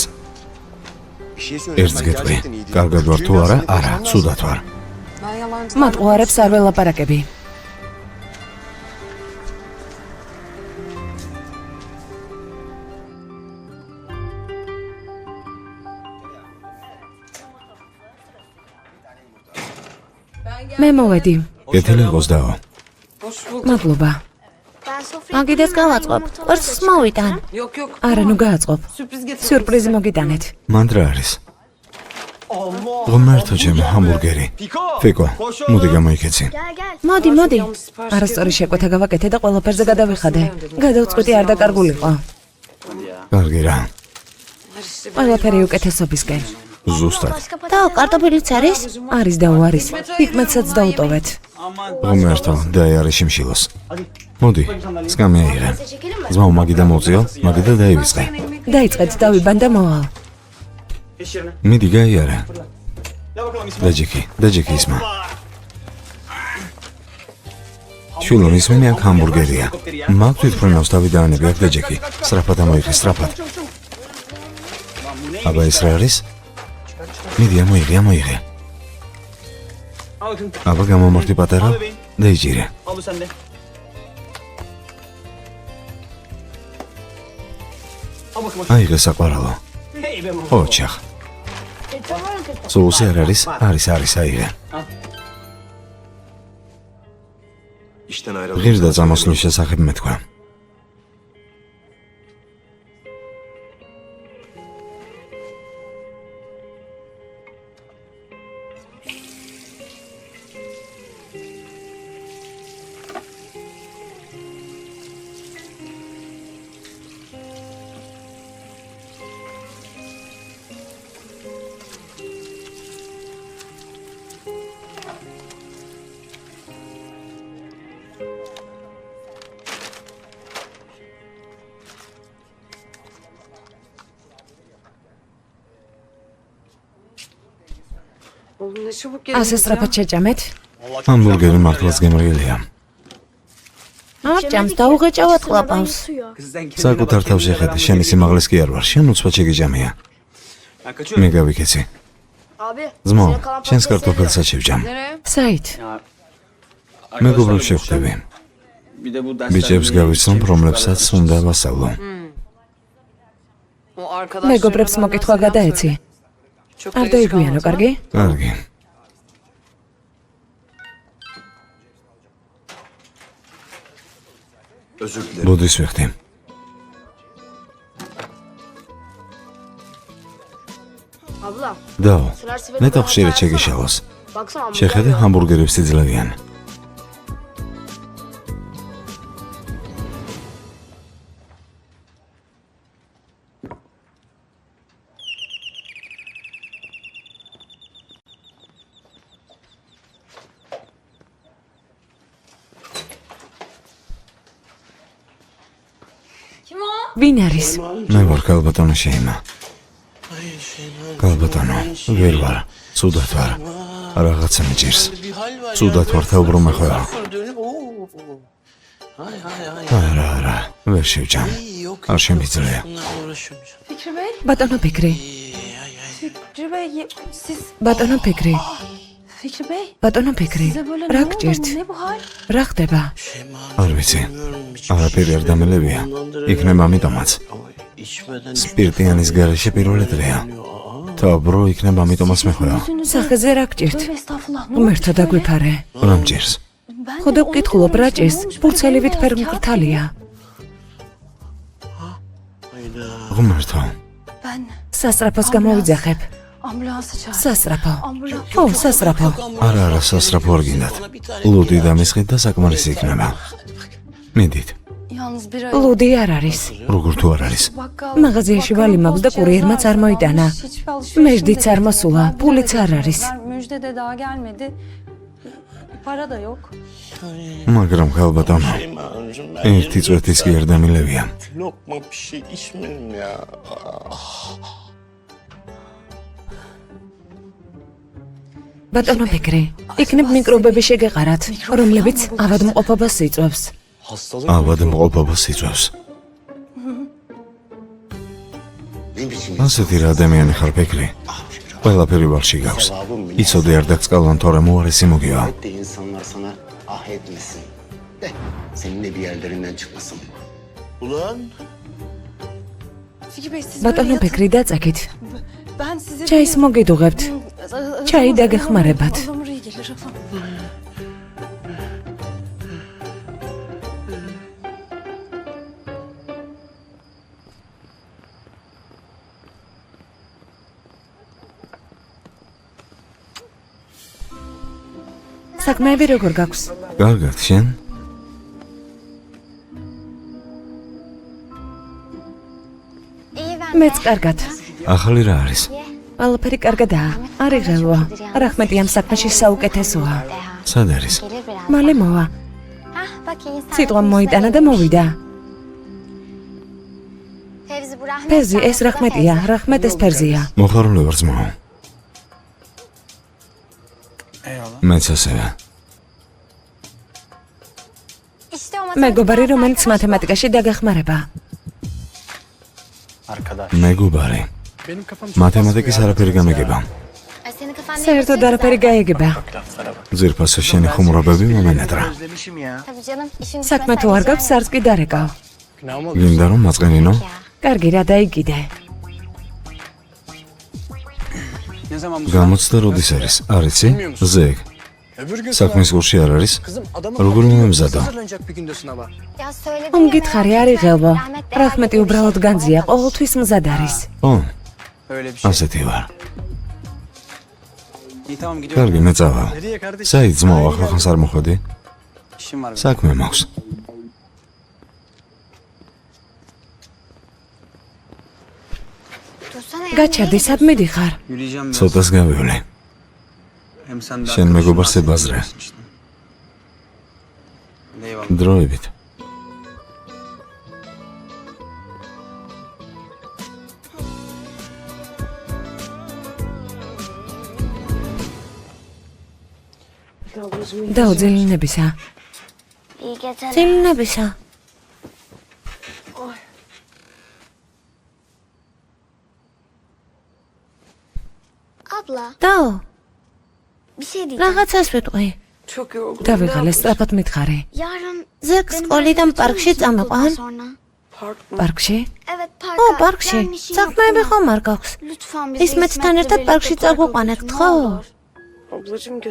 ერთს გეტყვი. კარგად ვარ თუ არა? არა, ცუდად ვარ. Ben yalancı. მათ უარებს არ ველაპარაკები. მე მოვედი. კეთილი იყოს დაო. მადლობა. მაგიდეს გავაწყობ. კვერცხს მოვიტან. Yok yok. არა, ნუ გააწყობ. Sürpriz getirdim. სიურპრიზი მოგიტანეთ. მან რა არის? ღმერთო ჩემო, ჰამბურგერი. ფიკო, მოდი გამოიქეცი. მოდი, მოდი. არასწორი შეკვეთა გავაკეთე და ყველაფერზე გადავიხადე. გადავწყვიტე არ დაკარგულიყო. კარგი რა. ყველაფერი უკეთესობისკენ. ზუსტად. და კარტოფილიც არის? არის და უარის. ფიგმეთსაც დაუტოვეთ. ღმერთო, დაიარე შიმშილოს. მოდი, სკამეაირე. ძმაო, მაგიდა მოწიო, მაგიდა დაივიწყე. დაიწყეთ, დავიბან და მოვალ. მიდი გაიარე. დაჯექი ისმა. შულო, ისმენი აქ ჰამბურგერია. მაგ თვითმფრინავს დავიდაანები აქ დაჯექი. სწრაფად ამოიღე, სწრაფად. აბა ეს რა არის? მიდი ამოიღე. აბა გამომართი პატარა, დაიჭირე. აიღე საყვარელო. ოჩახ. სოუსი არ არის? არის, აიღე. ღირდა წამოსვლის შესახებ მეთქვა. ასე სწრაფად შეჭამეთ. ჰამბურგერი მართლაც გემრიელია. არ ჭამს დაუღეჭავად ყლაპავს. საკუთარ თავში ხედი, შენი სიმაღლეს კი არ ვარ, შენ უცბად შეგიჯამია. მე გავიქეცი. ძმაო, შენს კარტოფილსაც შევჭამ. საით? მეგობრებს შევხვდები. ბიჭებს გავიცნობ, რომლებსაც უნდა ვასწავლო. მეგობრებს მოკითხვა გადაეცი. არ დაიგვიანო, კარგი? კარგი. ბუდის ვიხდი. დაო, ნეტო ხშირად შეგიშალოს. შეხედე, ჰამბურგერებს იძლევიან. ვინ არის? მე ვარ კალბატონო შეიმა. კალბატონო, ვერ ვარ, ცუდად ვარ. რაღაცა მიჭირს. ცუდად ვარ, თაუბრობ ხოლმე. არა, ვერ შევჭამ. არ შემიძლია. ბატონო ფიქრი. ბატონო ფიქრი. რა გჭირთ? რა ხდება? არ ვიცი. არაფერი არ დამელებია. იქნება ამიტომაც. სპირტიანის გარეშე პირველი დღეა. თავბრო იქნება ამიტომაც მეხვეა. სახეზე რა გჭირთ? ღმერთო დაგვიფარე. რა მჭირს? ხოდა ვკითხულობ რა ჭირს? ფურცელივით ფერმკრთალია. ღმერთო. სასწრაფოს გამოვიძახებ. სასწრაფო. ო, სასწრაფო. არა, სასწრაფო არ გინდათ. ლუდი დამისხეთ და საკმარისი იქნება. მიდით. ლუდი არ არის. როგორ თუ არ არის? მაღაზიაში ვალი მაქვს და კურიერმაც არ მოიტანა. მეждიც არ მოსულა, ფულიც არ არის. მაგრამ კალბატონო, ერთი წვეთის კი არ დამილევია. ბატონო ფიქრი, იქნებ მიკრობები შეგეყარათ, რომლებიც ავადმყოფობას იწვევს. ავადმყოფობას იწვევს. ასეთი რა ადამიანი ხარ ფიქრი? ყველაფერი ვარში გავს. იცოდე არ დაგწკალონ, თორემ უარესი მოგივა. İnsanlar sana ah etmesin. De senin de bir yerlerinden çıkmasın. Ulan ბატონო ფიქრი დაწაკით. ჩაის მოგიდუღებთ. ჩაი დაგეხმარებათ. საქმეები როგორ გაქვს? კარგად, შენ? მეც კარგად. ახალი რა არის? ყველაფერი კარგადაა. არ იღელვა. რახმეტი ამ საქმეში საუკეთესოა. სად არის? მალე მოვა. სიტყვა მოიტანა და მოვიდა. ფერზი ეს რახმეტია, რახმეტ ეს ფერზია. მოხარულე ვარ ძმაო. მეც ასევე. მეგობარი, რომელიც მათემატიკაში დაგეხმარება. მეგობარი. მათემატიკის არაფერი გამიგება. საერთოდ არაფერი გაიგება. ძირფასო შენი ხუმრობები მომენატრა. საქმე თუ არ გაქვს, არც კი დარეკავ. გინდა რომ მაწყენინო? კარგი, რა დაიგიდე. გამოცდა როდის არის? არ იცი? ზეგ. საქმის გულში არ არის? როგორ მომემზადო? უმგითხარი არ იღელვო. რახმეტი უბრალოდ განძია, ყოველთვის მზად არის. ო, ასეთი ვარ. კარგი, მე წავალ. საით ძმაო, ახლახანს არ მოხვედი? საქმე მაქვს. გაჩერდი, სად მიდიხარ? ცოტას გავივლე. შენ მეგობარს ებაზრე. დროებით. დაუძილინებისა. ძილინებისა. დაო, რაღაცას ვიტყვი. დავიღალე, სწრაფად მითხარი. ზეგ სკოლიდან პარკში წამოყვან? პარკში? ო, პარკში. საქმეები ხომ არ გაქვს? ისმეთთან ერთად პარკში წაგვიყვანეთ, ხო?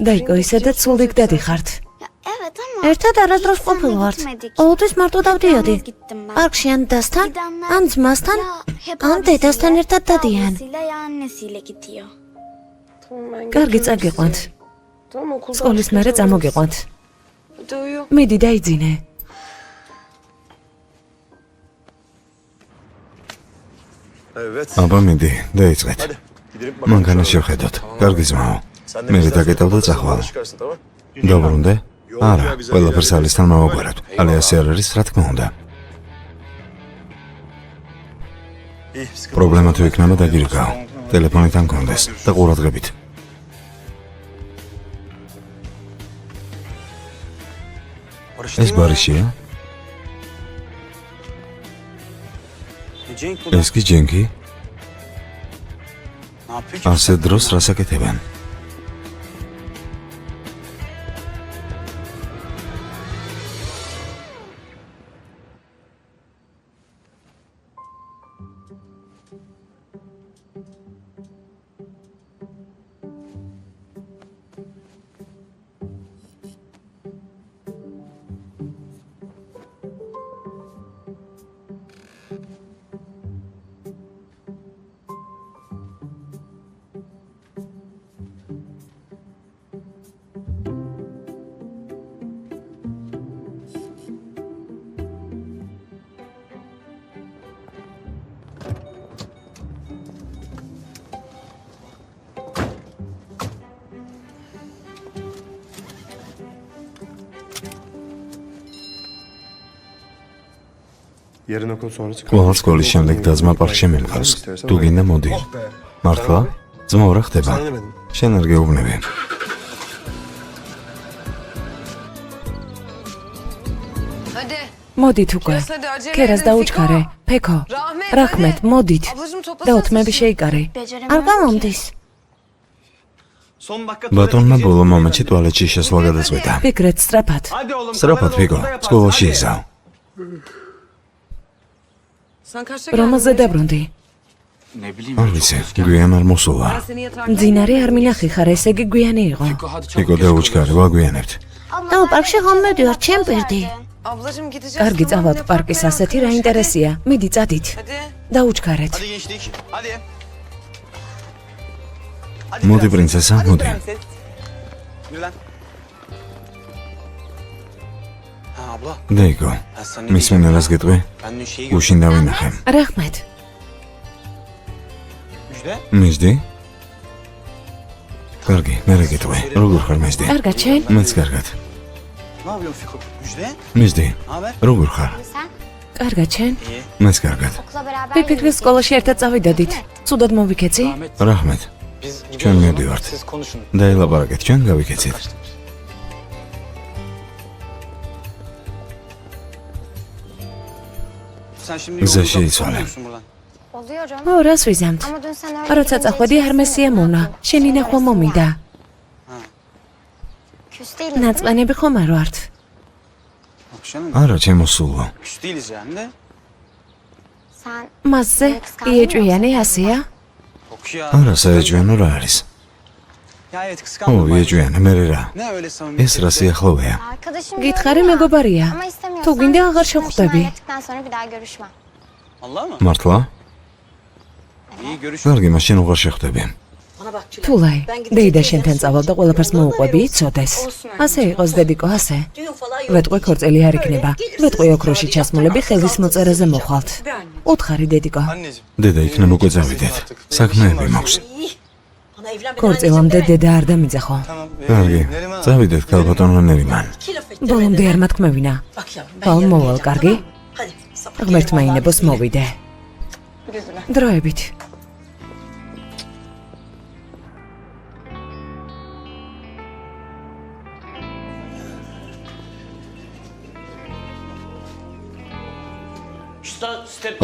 დაიკო, ისედაც სულ იქ დადიხართ. ერთად არასდროს ყოფილვართ. ყოველთვის მარტო დავდიოდი. პარკში ან დასთან, ან ძმასთან, ან დედასთან ერთად დადიან. კარგი, წაგიყვანთ. სკოლის მერე წამოგიყვანთ. მიდი დაიძინე. აბა მიდი, დაიწყეთ. მანქანა შევხედოთ. კარგი ძმაო. მე დაგეტავ და წახვალ. დაბრუნდე? არა, ყველაფერს ალისთან მოვაგვარებთ. ალე ასე არ არის, რა თქმა უნდა. პრობლემა თუ იქნება დაგირეკავ. ტელეფონით ან კონდეს და ყურადღებით. ეს ბარიშია? ეს კი ჯენკი? ასე დროს რას აკეთებენ? ყველა სკოლის შემდეგ დაძმა პარკში მელყავს. თუ გინდა მოდი. მართლა? ძმაო, რა ხდება? შენ არ გეუბნები. მოდით უკვე. კერას დაუჩქარე. ფეკო. რახმეტ, მოდით. და უთმები შეიკარე. არ გამომდის. ბატონმა ბოლო მომენტში ტუალეტში შესვლა გადაწყვიტა. ფიქრეთ სწრაფად. სწრაფად, ფიგო. სკოლაში იზავ. რომელზე დაბრუნდი? არ ვიცი, გვიან არ მოსულა. მძინარე არ მინახი ხარ, ესე იგი გვიანი იყო. ფიგო დაუჩქარე, ვაგვიანებთ. დაო, პარკში ხომ მედივარ, ჩემ პირდი. კარგი, წავალთ პარკის, ასეთი რა ინტერესია. მიდი, წადით. დაუჩქარეთ. მოდი პრინცესა, მოდი. abla. Deygo, Ben sana mis მინებას გეტყვი? Ben dün şeyi გუშინ დავინახე. Raxmat. Müjde. მიზდი? კარგი, მე რა გეტყვი? როგორ ხარ მიზდი? Კარგად შენ? მეც კარგად. Ne yapıyorsun Fiko? Müjde. მიზდი, Ne haber? როგორ ხარ? Კარგად შენ? İyi. მეც კარგად. ვიფიქრე სკოლაში ერთად წავიდოდით. Ცუდად მოვიქეცი? Ahmet. რაჰმეთ, Biz Çön gidiyoruz ne ama diyor? Siz konuşun. დაილაპარაკეთ, ჩვენ გავიქეცით. Sen şimdi Güzel yolda şey tutamıyor söyle. musun buradan? Oluyorum. ო, რას ვიზამთ? Ama dün sen öyle როცა წახვედი არ მესია მონა. შენი ნახვა მომინდა. Küs değiliz değil mi? ნაწყენები ხომ არ ვართ? Yok canım. არა, ჩემო სულო. Küs değiliz yani de. Sen მასზე იეჭვიანი ასეა? Yok ya. არა, საეჭვიანო რა არის? Ya evet ო, kıskandım. იეჭვიანი, მე რა. Ne öyle samimi. ეს რა სიახლოვეა? arkadaşım გითხარი diyorum ya. მეგობარია. Ama istemiyorsan თუ გინდა აღარ işini შევხვდები. hallettikten sonra bir daha görüşmem. Allah mı? მართლა? İyi görüş. კარგი, მაშინ უღარ შეხვდები. თულაი, დეიდა შენთან წავალ და ყველაფერს მოუყვები, იცოდეს. ასე იყოს დედიკო, ასე. ვეტყვი ქორწილი არ იქნება. ვეტყვი ოქროში ჩასმულები ხელის მოწერაზე მოხვალთ. უთხარი დედიკო. Anneciğim. დედა, იქნებ უკვე წავიდეთ. საქმეები მაქვს. ქორწილამდე დედა არ დამიძახო. Tamam. კარგი, Neriman. წავიდეთ ქალბატონო ნერიმან. ბოლომდე არ მათქმევინა. ბალ მოვალ, კარგი? ღმერთმა ინებოს მოვიდე. დროებით.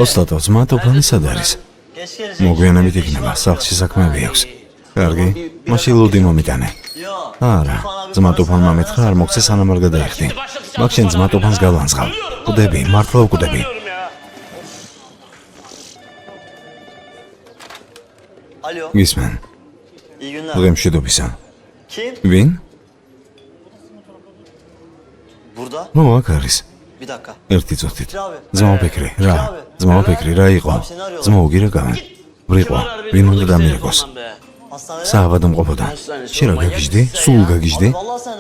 ოსტატო, ძმა ტოფანი სად არის? მოგვიანებით იქნება, სახლში საქმეები აქვს. კარგი, მაშინ ლუდი მომიტანე. არა, ძმა ტოფანმა მეთხრა არ მოგცე სანამ არ გადაიხდი. მაგ შენ ძმა ტოფანს გავლანძღავ. კვდები, მართლა ვკვდები. Alo, გისმენ, iyi günler. დღემშვიდობისა. Kim? ვინ? Burada. ნუ, აქ არის. Bir dakika. ერთი წუთით. ძმაო ფიქრი, რა? ძმაო ფიქრი, რა იყო? ძმაო გირეკავენ. ვრიყო, ვინ უნდა დამირეკოს? Hastanede. საავადმყოფოდან. შენ რა გაგიჟდი? სულ გაგიჟდი?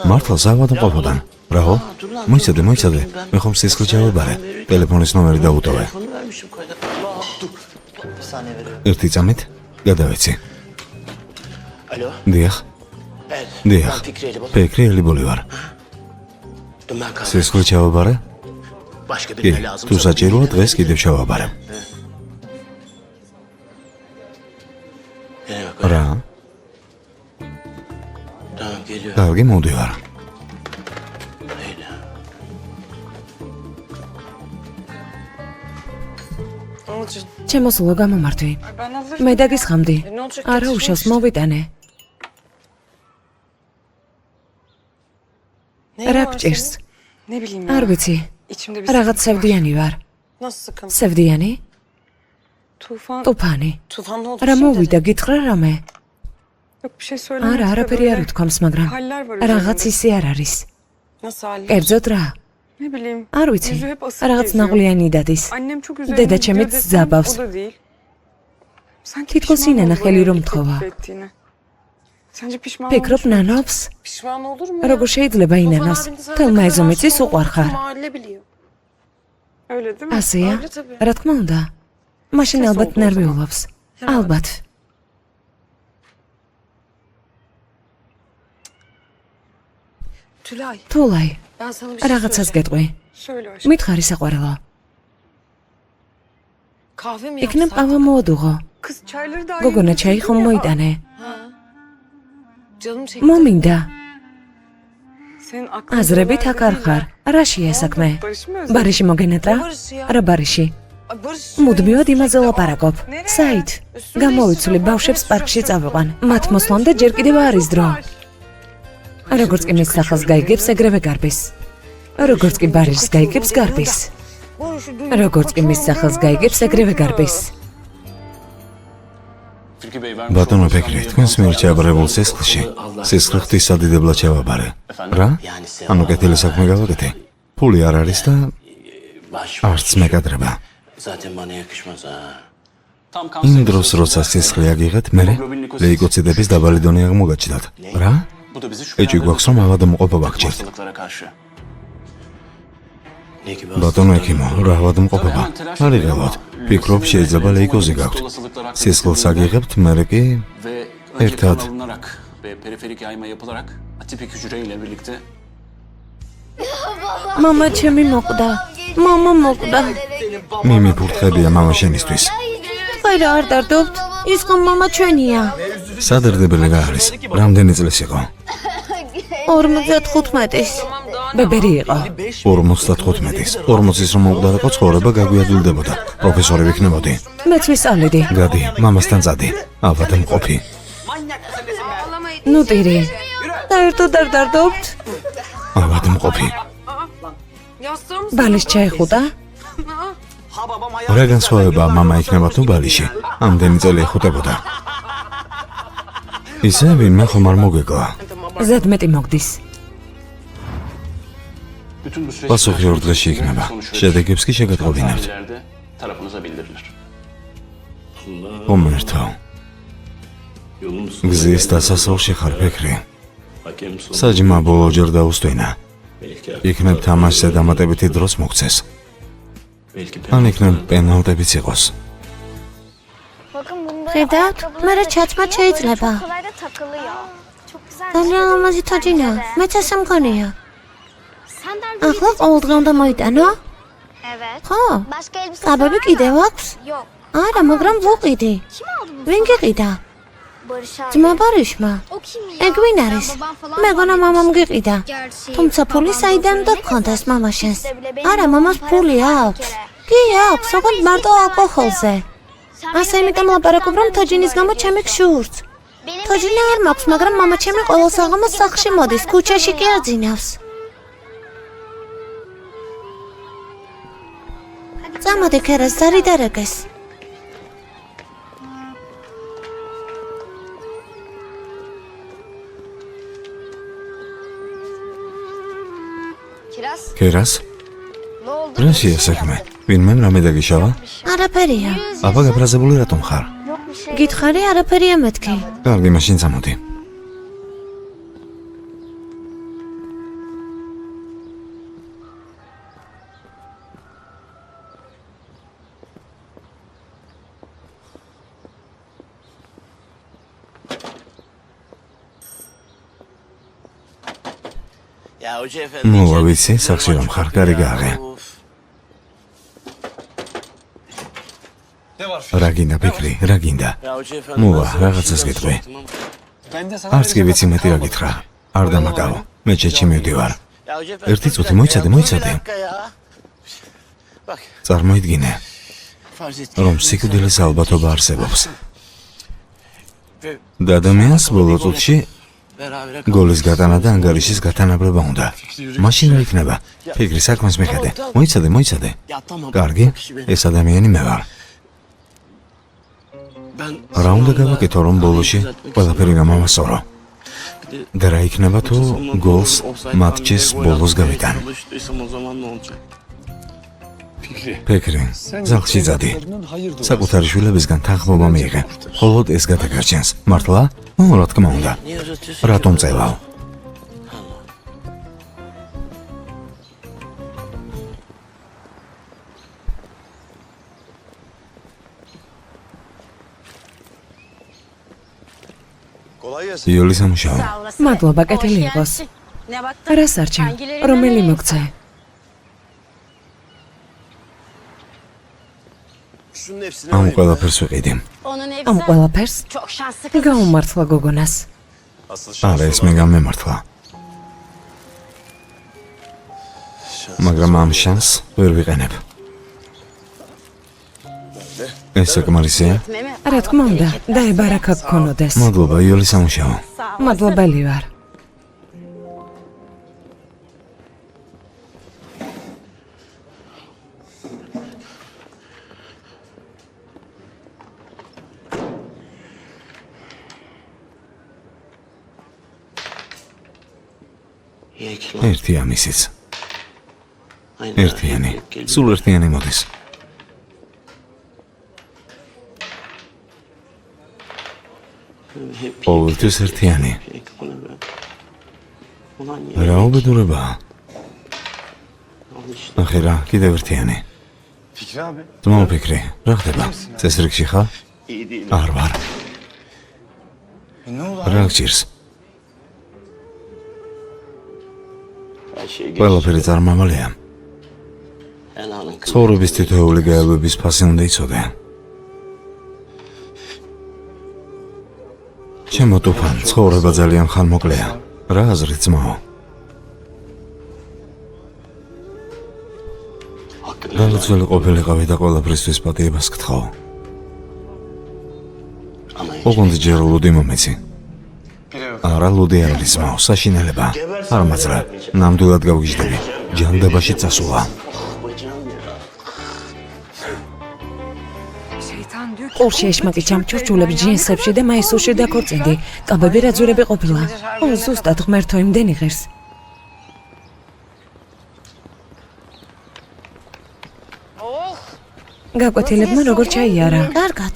მართლა საავადმყოფოდან. რაო? მოიცადე, მოიცადე. მე ხომ სისხლი ჩავაბარე. ტელეფონის ნომერი დაუტოვე. Bir saniye veriyorum. ერთი წამით გადავეცი. Alo. დიახ, Evet. დიახ. Ben Fikri Elibol. ფიქრი ელიბოლი ვარ. Dün ben kaldım. სისხლი ჩავაბარე? Başka კი, birine lazım. თუ საჭიროა დღეს კიდევ ჩავაბარე. Yine bak. რა? Tamam geliyor. კარგი, მოდივარ. Haydi. Anılcığım. ჩემო სულო გამომართვი. Ben hazır. მე დაგისხამდი. Ne olacak? არა უშავს მოვიტანე. Neyin რა var გჭირს? senin? Ne bileyim ya. არ ვიცი. İçimde bir რაღაც სევდიანი ვარ. Nasıl sıkıntı? სევდიანი? Tufan. ტუფანი. Tufan ne oldu რა şimdi? მოვიდა, გითხრა რამე? Yok bir şey söylemek არა, არაფერი არ უთქვამს, მაგრამ Haller var რაღაც üzerinde. ისე არ არის. Nasıl haller? კერძოდ რა? Ne bileyim. არ ვიცი. Yüzü hep asık რაღაც geziyor. ნაღლიანი დადის. Annem çok üzerine Dede gidiyor çemet desem zabavs. o da değil. Sanki Titko pişman sinene oldu bu xeli evlilik რომ თხოვა. teklif ettiğine. Sence pişman ფიქრობ olmuş mu? ნანობს? Pişman olur mu როგორ შეიძლება ინანოს? თელმა ეზომეცის უყვარხარ. Mahalle biliyor. Öyle değil mi? ასეა? Öyle tabii. რა თქმა უნდა. მაშინ ალბათ ნერვიულობს. ალბათ. Tülay, თულაი, ben sana bir şey რაღაცას söyleyeceğim. გეტყვი. Söyle aşkım. მითხარი საყვარელო. Kahve mi იქნებ yapsak? ყავა მოოდუღო. Kız çayları daha გოგონა yeni ჩაი ხომ bitirdim ya. მოიტანე? Canım çekti. მომინდა. Senin aklın აზრებით აქ არ değil ხარ. ya. რაშია საქმე? Barış'ı mı özledin? ბარიში მოგენატრა? Barış ya. რა ბარიში? Ay Barış. მუდმივად იმაზე ლაპარაკობ. საით? გამოვიცვლი ბავშვებს პარკში წავიყვან. მათ მოსვლამდე ჯერ კიდევ არის დრო. როგორც კი მის სახელს გაიგებს, ეგრევე გარბის. როგორც კი ბარიშს გაიგებს, გარბის. როგორც კი მის სახელს გაიგებს, ეგრევე გარბის. ბატონო ფიქრი, თქვენს მიერ ჩააბარებულ სისხლში სისხლი ღვთის სადიდებლად ჩავაბარე. რა? ანუ კეთილი საქმე გავაკეთე. ფული არ არის და Baş არც მეკადრება. Zaten bana yakışmaz ha. იმ დროს, როცა სისხლი აგიღეთ, მე ლეიკოციდების დაბალი დონე აღმოგაჩნდათ. რა? Bu da bizi ეჭვი გვაქვს, რომ ავადმყოფობა გჭირთ. hastalıklara karşı. ბატონო ექიმო, რა ავადმყოფობა? არ იღებოთ. ფიქრობ შეიძლება ლეიკოზი გაქვთ. სისხლს აგიღებთ, მერე კი Ve Ertad. önce alınarak ve periferik yayma yapılarak atipik hücreyle birlikte მამა ჩემი მოკვდა. მამა მოკვდა. მიმი ფურთხებია მამა შენისთვის. ხაირა არ დარდობთ? ის ხომ მამა ჩვენია. სადერდებელი რა არის? რამდენი წლის იყო? 55-ის. ბებერი იყო. 55-ის. 40-ის რომ მოკვდარიყო ცხოვრება გაგვიადვილდებოდა. პროფესორი ვიქნებოდი. მეც ვისწავლიდი. გადი, მამასთან წადი. ავადმყოფი. ნუ ტირი. საერთოდ არ დარდობთ? ავადმყოფი. Yastığım ბალის ჩაეხუტა? რა განსხვავება მამა იქნება თუ ბალიში? ამდენი წელი ეხუტებოდა. ისე ვინმე ხომ არ მოგეკლა. ზედმეტი მოგდის. bütün bu süreç პასუხი ორ დღეში იქნება. შედეგებს კი შეგატყობინებთ. ileride tarafınıza bildirilir. ღომერთო. გზის დასასრულში ხარ ფიქრი. საჯმა ბოლო ჯერ დაუსტვინა. იქნებ თამაშზე დამატებითი დროს მოგცეს. ან იქნებ პენალტებიც იყოს. ხედავთ? მერე ჩაცმა შეიძლება. ძალიან ლამაზი თოჯინა. მეც ასე მქონია. ახლა ყოველ დღე უნდა მოიტანო? ხო? საბები კიდევ აქვს? არა, მაგრამ ვუყიდი. ვინ გიყიდა? ძმა ბარიშმა. ეგ ვინ არის? მეგონა მამამ გიყიდა. თუმცა ფული საიდან უნდა გქონდეს მამაშენს? არა, მამას ფული აქვს. კი აქვს, ოღონდ მარტო ალკოჰოლზე. ასე იმიტომ ლაპარაკობ, რომ თოჯინის გამო ჩემი გშურს. თოჯინა არ მაქვს, მაგრამ მამა ჩემი ყოველ საღამოს სახლში მოდის, ქუჩაში კი აძინავს. წამოდი ქერას ზარი დარეგეს. კერას? რა შეესახმე? ვინმემ რამე დაგიშავა? არაფერია. აბა გაბრაზებული რატომ ხარ? გითხარი არაფერია მეთქი. კარგი, მაშინ წამოდი. მოვა ვიცი, სახში რომ ხარ, გარი გააღე. რა გინდა ფიქრი, რა გინდა? მოვა, რაღაცას გეტყვი. არც კი ვიცი მეტი რა გითხრა. არ დამაკავო, მე ჩეჩი მივდივარ. ერთი წუთი მოიცადე. წარმოიდგინე, რომ სიკვდილის ალბათობა არსებობს. და ადამიანს ბოლო წუთში გოლის გატანა და ანგარიშის გათანაბრება უნდა. მაშინ რა იქნება? ფიქრი საქმეს მიხედე. მოიცადე. კარგი, ეს ადამიანი მე ვარ. რა უნდა გავაკეთო, რომ ბოლოში ყველაფერი გამავასწორო? და რა იქნება თუ გოლს მატჩის ბოლოს გავიტან? ფიქრი, ზალში წადი. საკუთარი შვილებისგან თანხმობა მიიღე. მხოლოდ ეს გადაგარჩენს. მართლა? რა თქმა უნდა. რატომ წელავ? იოლის ამუშავა. მადლობა, კეთილი იყოს. რა სარჩა? რომელი მოგცე? ამ ყველაფერს ვიყიდი. ამ ყველაფერს? გაუმართლა გოგონას. არა, ეს მე გამემართლა. მაგრამ ამ შანსს ვერ ვიყენებ. ეს საკმარისია? რა თქმა უნდა, დაებარაკა გქონოდეს. მადლობა, იოლის ამუშავა. მადლობელი ვარ. ერთი ამისიც. ერთიანი. სულ ერთიანი მოდის. ყოველთვის ერთიანი. რა უბედურებაა? ნახე რა, კიდევ ერთიანი. Fikri abi. ძმაო ფიქრი, რა ხდება? წესრიგში ხარ? İyi değil. არ ვარ. Ne oldu? რა გჭირს? Her şey ყველაფერი წარმავალია. Ena'nın kızı. ცხოვრების თითოეული გაელვების ფასი უნდა იცოდე. ჩემო ტუფან, ცხოვრება ძალიან ხანმოკლეა. რა აზრით ძმაო? Hakkını გალოცველი ყოფილიყავი და ყველაფრისთვის პატიებას გთხოვ. Ama ოღონდ ჯერ ლუდი მომეცი. Biri yok. არა ლუდი არ არის ძმაო, საშინელება. არ მაძრა, ნამდვილად გავგიჟდები. ჯანდაბაში წასულა. bacım ya. Şeytan diyor ki ყურში ეშმაკი ჩამჩურჩულები ჯინსებში და მაისურში დაქორწინდი. კაბები რაძურები ყოფილა. ო, ზუსტად ღმერთო იმდენი ღირს. oh გაკვეთილებმა როგორ ჩაიარა. კარგად.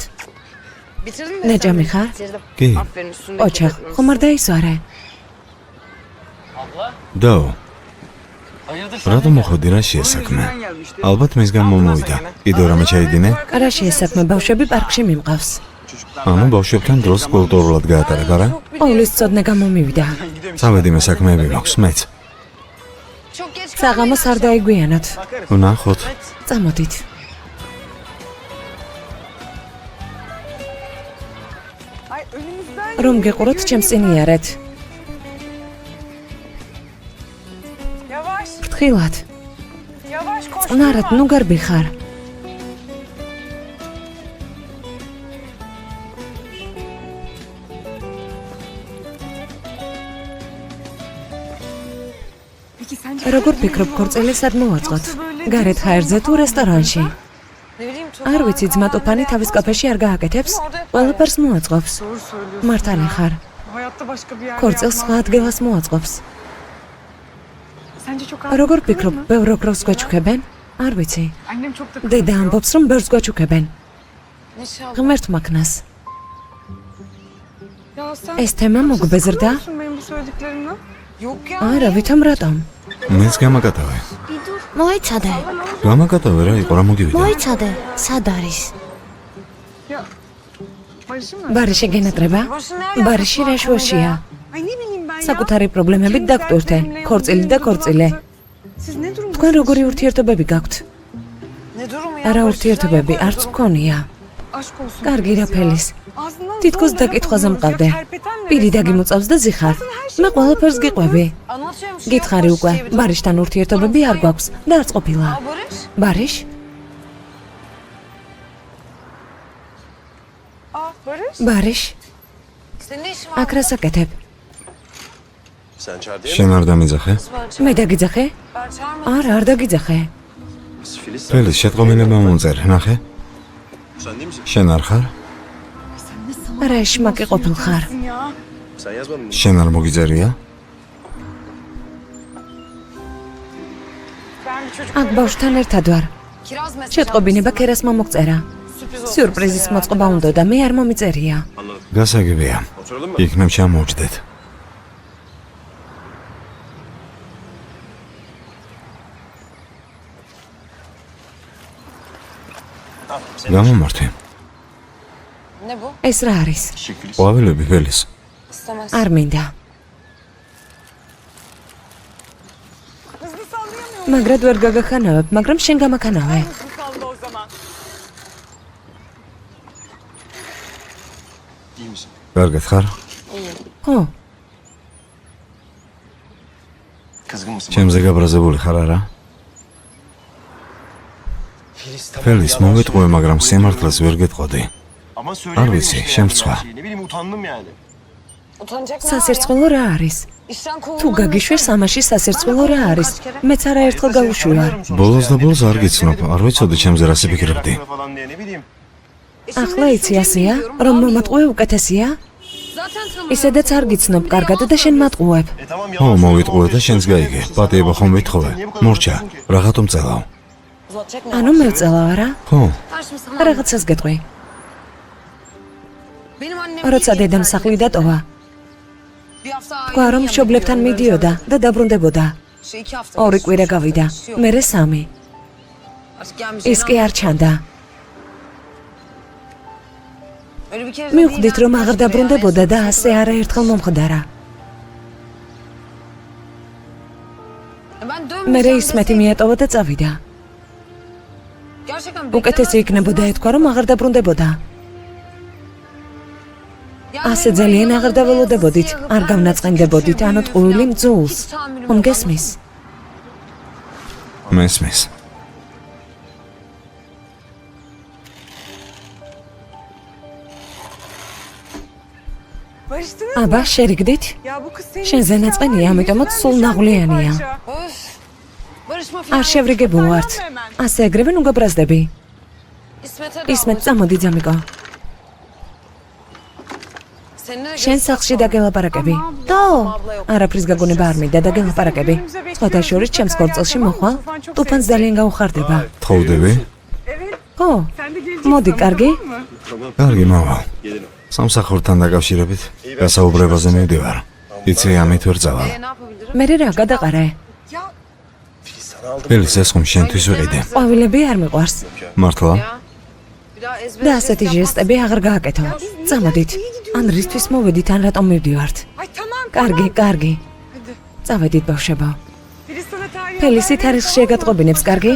bitirdin mi? ნეჭამი ხარ? Bitirdim. კი, Aferin üstündeki. ოჩახ, ხომ არ დაისვარე? დაო. რატომ მოხვედი რა შეესაქმე? ალბათ მისგან მომოვიდა. კიდევ რამე ჩაიდინე? რა შეესაქმე ბავშვები პარკში მიმყავს. ანუ ბავშვებთან დროს კულტურულად გაატარებ, არა? ყოვლის წოდნე გამომივიდა. წავედი მე საქმეები მაქვს, მეც. Çok geç საღამოს არ დაიგვიანოთ. ვნახოთ. წამოდით. Ay önümüzden რომ გეყუროთ ჩემს წინ იარეთ. yavaş ფრთხილად. yavaş koş. წნარად ნუ გარბი ხარ. Peki sence როგორ ფიქრობ ქორწილი სად მოვაწყოთ? გარეთ ჰაერზე თუ რესტორანში? ne bileyim çok არ ვიცი, ძმა ტოფანი თავის კაფეში არ გააკეთებს? ყველაფერს მოაწყობს. doğru söylüyorsun. მართალი ხარ. Hayatta başka bir yerde ქორწილს სხვა yapmam. ადგილას მოაწყობს. Sence çok როგორ haklı ფიქრობ, değil mi? ბევრ ოქროს გვაჩუქებენ? არ ვიცი. Annem çok da დედა ამბობს, რომ ბევრს გვაჩუქებენ. İnşallah. ღმერთ მაქნას. Ya sen ეს თემა მოგვბეზრდა? sıkılmıyorsun benim bu söylediklerimden. Yok ya. არა, ვითომ რატომ? მეც გამაკატავე. მოიცადე. გამაკატავე რა იყო, რა მოგივიდა? მოიცადე. სად არის? Ya. Barış'ın mı? ბარიში გენატრება? ბარიში რა შუაშია? Ay ne bileyim ben ya. საკუთარი პრობლემებით დაგტვირთე. ქორწილი და ქორწილე. Siz ne durumdasınız? თქვენ როგორი ურთიერთობები გაქვთ? Ne durumu ya? არა ურთიერთობები, არც მქონია. Aşk olsun. კარგი რა ფელის. Ağzından თითქოს zor დაკითხვაზე laf მყავდე. alıyoruz ya, kerpeten პირი resmen. დაგიმოწავს და ზიხარ. მე ყველაფერს გიყვები. Anlatıyorum şu გითხარი yapmış უკვე, şey bir de. ბარიშთან ურთიერთობები არ გვაქვს და არც ყოფილა. Aa, Barış. ბარიშ? Aa Barış. ბარიშ? Senin ne işin var? აქ რას აკეთებ? შენ არ დამიძახე? მე დაგიძახე? Ben çağırmadım. არა, არ დაგიძახე. ფელის შეტყობინება მომწერ, ნახე? შენ არ ხარ? არა, ეშმაკი ყოფილ ხარ. Ya. შენ არ მოგიწერია? Ben bir çocuk აქ ბავშვთან ერთად ვარ. kiraz mesajı შეტყობინება ქერას მომოგწერა. sürpriz olsun. სიურპრიზის მოწყობა უნდა და მე არ მომიწერია. გასაგებია. იქნებ ჩამოვჭდეთ. გამომართვი. Ne bu? ეს რა არის? ყვავილები ფელის. İstemez. არ მინდა. Hızlı sallayamıyorum. მაგრად ვერ გაგახანავებ, მაგრამ შენ გამახანავე. Hızlı salla o zaman. კარგად ხარ? ხო, ჩემზე გაბრაზებული ხარ არა? ფელის მოვიტყვე, მაგრამ სიმართლეს ვერ გეტყოდი. Ama არ söylemedim ვიცი, işte შემცვა. yani her şeyi. Ne bileyim utandım yani. Utanacak ne var ya? სასირცხვილო რა არის? İşten თუ kovulmanın გაგიშვეს ამაში სასირცხვილო რა არის? მეც არაერთხელ გავუშვია. ბოლოს და ბოლოს არ გიცნობ, არ ვიცოდი ჩემზე რას იფიქრებდი. Falan diye ne bileyim. ახლა იცი ასეა, რომ მომატყუე უკეთესია? Zaten tanımıyorum. ისედაც არ გიცნობ კარგად და შენ მატყუებ. Tamam ო, მოვიტყვე და შენს გაიგე. პატიება ხომ ვითხოვე? მორჩა, რაღაცომ წელავ. Uzatacak ne ანუ var? მე ვწელავ არა? ხო, Karşım sana. რაღაცას გეტყვი. Benim annem როცა ilk დედამ evlendi. სახლი დატოვა, Bir hafta თქვა რომ ayrı მშობლებთან yanında მიდიოდა და დაბრუნდებოდა. ორი კვირა გავიდა, მერე 3. ის კი არ ჩანდა. მივხვდით, რომ აღარ დაბრუნდებოდა და ასე არაერთხელ მომხდარა. მერე ისმეთი მიატოვა და წავიდა. უკეთესი იქნებოდა ეთქვა, რომ აღარ დაბრუნდებოდა. ასე ძალიან აღარ დაველოდებოდით, არ გავნაწყენდებოდით, ანუ ტყუილი მძულს. ხომ გესმის? მესმის. აბა, შერიგდით? შენზე ნაწყენია, ამიტომაც სულ ნაღვლიანია. არ შევრიგებულ ვართ. ასე ეგრევე ნუ გაბრაზდები. ისმეთ, წამოდი ძამიკო. შენ სახლში დაგელაპარაკები. დო, არაფრის გაგონება არ მინდა დაგელაპარაკები. სხვათა შორის ჩემს ქორწილში მოხვალ, ტუფანს ძალიან გაუხარდება. თხოვდები? ხო, მოდი, კარგი? კარგი, მავალ. სამსახურთან დაკავშირებით გასაუბრებაზე მივდივარ. იცი, ამით ვერ წავალ. მერე რა გადაყარე? ფელის ეს ხომ შენთვის ვიყიდე. ყვავილები არ მიყვარს. მართლა? და ასეთი ჟესტები აღარ გააკეთო. წამოდით. ან რისთვის მოვედით, ან რატომ მივდივართ? კარგი, კარგი. წავედით, ბავშვებო. ფელისი თარიღში ეგატყობინებს, კარგი?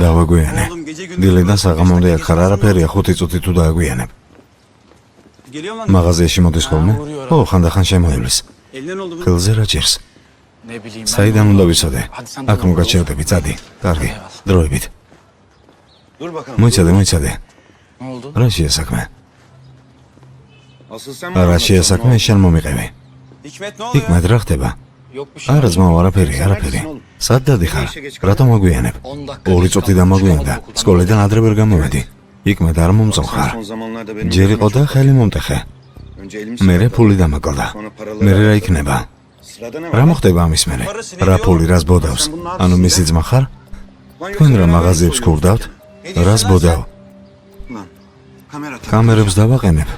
დავაგვიანე. დილიდან საღამომდე აქ ხარ, არაფერია, 5 წუთი თუ დააგვიანებ. მაღაზიაში მოდის ხოლმე? ო, ხანდახან შემოივლის. ხელზე რა ჭირს? საიდან უნდა ვიცოდე? აქ მოგაჩერდები, წადი. კარგი, დროებით. მოიცადე. რა შეესაქმე? რა შეესაქმე, შენ მომიყევი. იქმეთ რა ხდება? არა ძმაო, არაფერი. სად დადიხარ? რატომ აგვიანებ? 2 წუთი დამაგვიანდა. სკოლიდან ადრე ვერ გამოვედი. იქმეთ არ მომწონხარ. ჯერ იყო და ხელი მომტეხე. მერე ფული დამაკლდა. მერე რა იქნება? რა მოხდება ამის მერე? რა ფული, რას ბოდავს? ანუ მისი ძმა ხარ? თქვენ რა მაღაზიებს გქურდავთ? რას ბოდავ? კამერებს დავაყენებ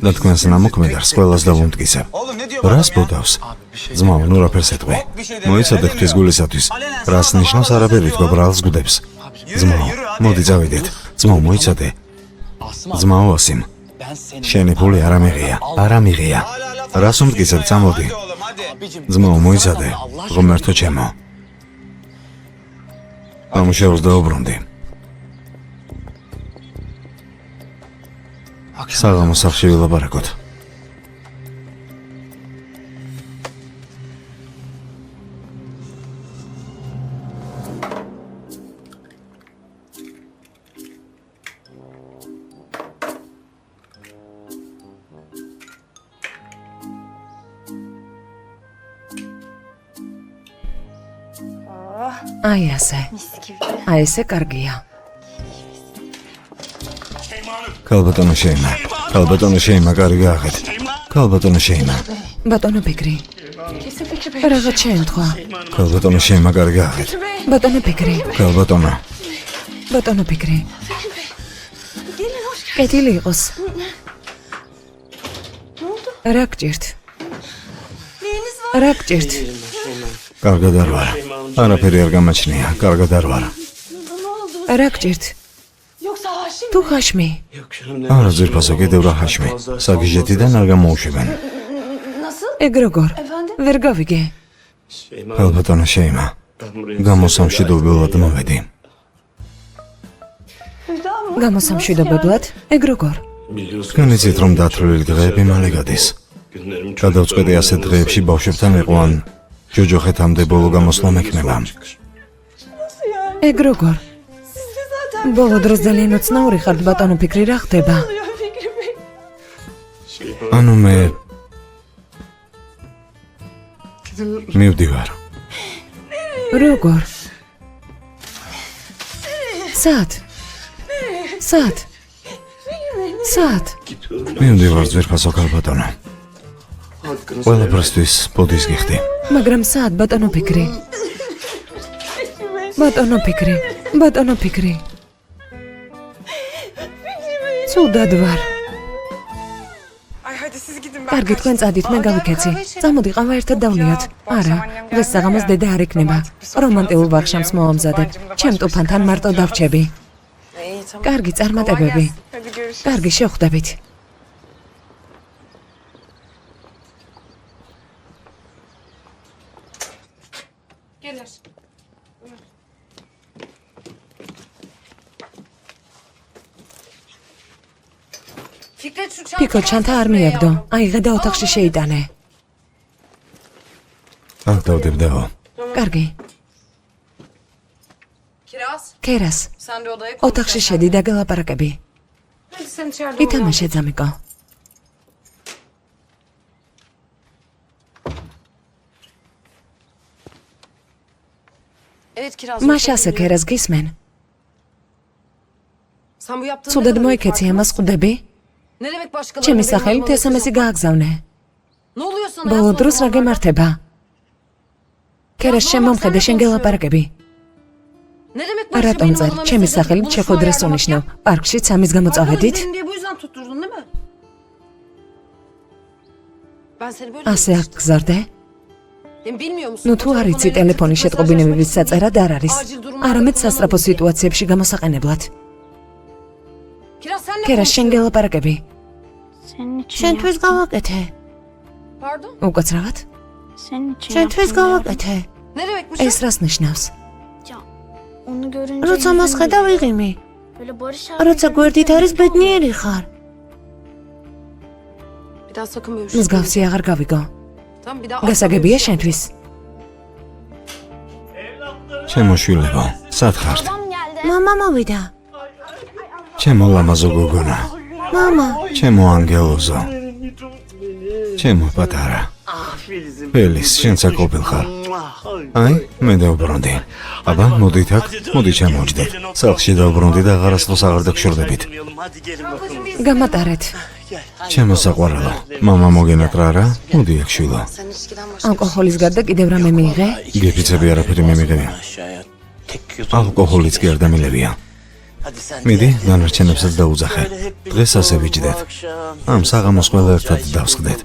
და თქვენს ნამოქმედარს ყველას დავუმტკიცებ. რას ბოდავს? ძმაო, ნუ რაფერს ეტყვი. მოიცადე ღვთის გულისათვის. რას ნიშნავს არაფერი თქვა ბრალს გუდებს? ძმაო, მოდი წავიდეთ. ძმაო, მოიცადე. ძმაო ასიმ, შენი ფული არ ამიღია. რას უმტკიცებ, წამოდი. ძმაო, მოიცადე. ღმერთო ჩემო. ამუშავოს დაუბრუნდი. საღამო სახლში ვილაპარაკოთ. აი ასე. აი ესე კარგია. ქალბატონო შეიმა, კარი გააღეთ. ქალბატონო შეიმა. ბატონო ფიქრი. რაღაც შეემთხვა. ქალბატონო შეიმა, კარი გააღეთ. ბატონო ფიქრი. ქალბატონო. ბატონო ფიქრი. კეთილი იყოს. რა გჭირთ? კარგად არ ვარ. არაფერი არ გამაჩნია, კარგად არ ვარ. რა გჭირთ? თუ ხაშმი. არა ძირფასო, კიდევ რა ხაშმი. საგიჟეთიდან არ გამოუშვებენ. ეგ როგორ? ვერ გავიგე. ქალბატონო შეიმა, გამოსამშვიდობებლად მოვედი. გამოსამშვიდობებლად? ეგ როგორ? თქვენ იცით, რომ დათვლილი დღეები მალე გადის. გადავწყვეტი ასეთ დღეებში ბავშვებთან ვიყო, ჯოჯოხეთამდე ბოლო გამოსვლა მექნება. ეგ როგორ? ბოლო დროს ძალიან უცნაური ხართ, ბატონო ფიქრი, რა ხდება? ანუ მე მივდივარ. როგორ? სად? მივდივარ ძვირფასო ქალბატონო. ყველაფრისთვის ბოდის გიხდი. მაგრამ საათ ბატონო ფიქრი. ბატონო ფიქრი. ცუდად ვარ. კარგი, თქვენ წადით, მე გავიქეცი. წამოდი, ყავა ერთად დავნიოთ. არა, დღეს საღამოს დედა არ იქნება. რომანტიულ ვახშამს მოამზადებ. ჩემ ტუფანთან მარტო დავრჩები. კარგი წარმატებები. კარგი, შევხვდებით. ფიქო ჩანთა არ მიაგდო. აიღე და ოთახში შეიტანე. აქ დავდებდაო. კარგი. კერას, ოთახში შედი და გელაპარაკები. ითამაშე ძამიკო. მაშასე კერას გისმენ. ცუდად მოიქეცი ამას ხვდები? ჩემი სახელით SMS-ი გააგზავნე. ბოლო დროს რა გემართება? კერას შემომხედე, შენ გელაპარაკები. რატომ წერ? ჩემი სახელით შეხვედრას უნიშნავ. პარკში სამის გამოწავედით? ასე აღგზარდე? ნუ თუ არ იცი ტელეფონის შეტყობინებების საწერად არ არის. არამედ სასწრაფო სიტუაციებში გამოსაყენებლად. კერას, შენ გელაპარაკები. შენთვის გავაკეთე. უკაცრავად? შენთვის გავაკეთე. ეს რას ნიშნავს? როცა მას ხედავ იღიმი. როცა გვერდით არის ბედნიერი ხარ. მსგავსი აღარ გავიგო. გასაგებია შენთვის? ჩემო შვილებო, სად ხართ? მამა მოვიდა. ჩემო ლამაზო გოგონა. მამა, ჩემო ანგელოზო. ჩემო პატარა. ბელის, შენ საკობილ ხარ. აი, მე დავბრუნდი. აბა, მოდით აქ, მოდი ჩამოვჯდეთ. სახლში დავბრუნდი და აღარასდროს აღარ დაგშორდებით. გამატარეთ. ჩემო საყვარელო, მამა მოგენატრა რა? მოდი აქ შვილო. ალკოჰოლის გარდა კიდევ რამე მიიღე? გეფიცები არაფერი მე მიღებია. ალკოჰოლიც კი არ დამილებია. მიდი, დანარჩენებსაც დაუძახე. დღეს ასე ვიჯდეთ. ამ საღამოს ყველა ერთად დავსხდეთ.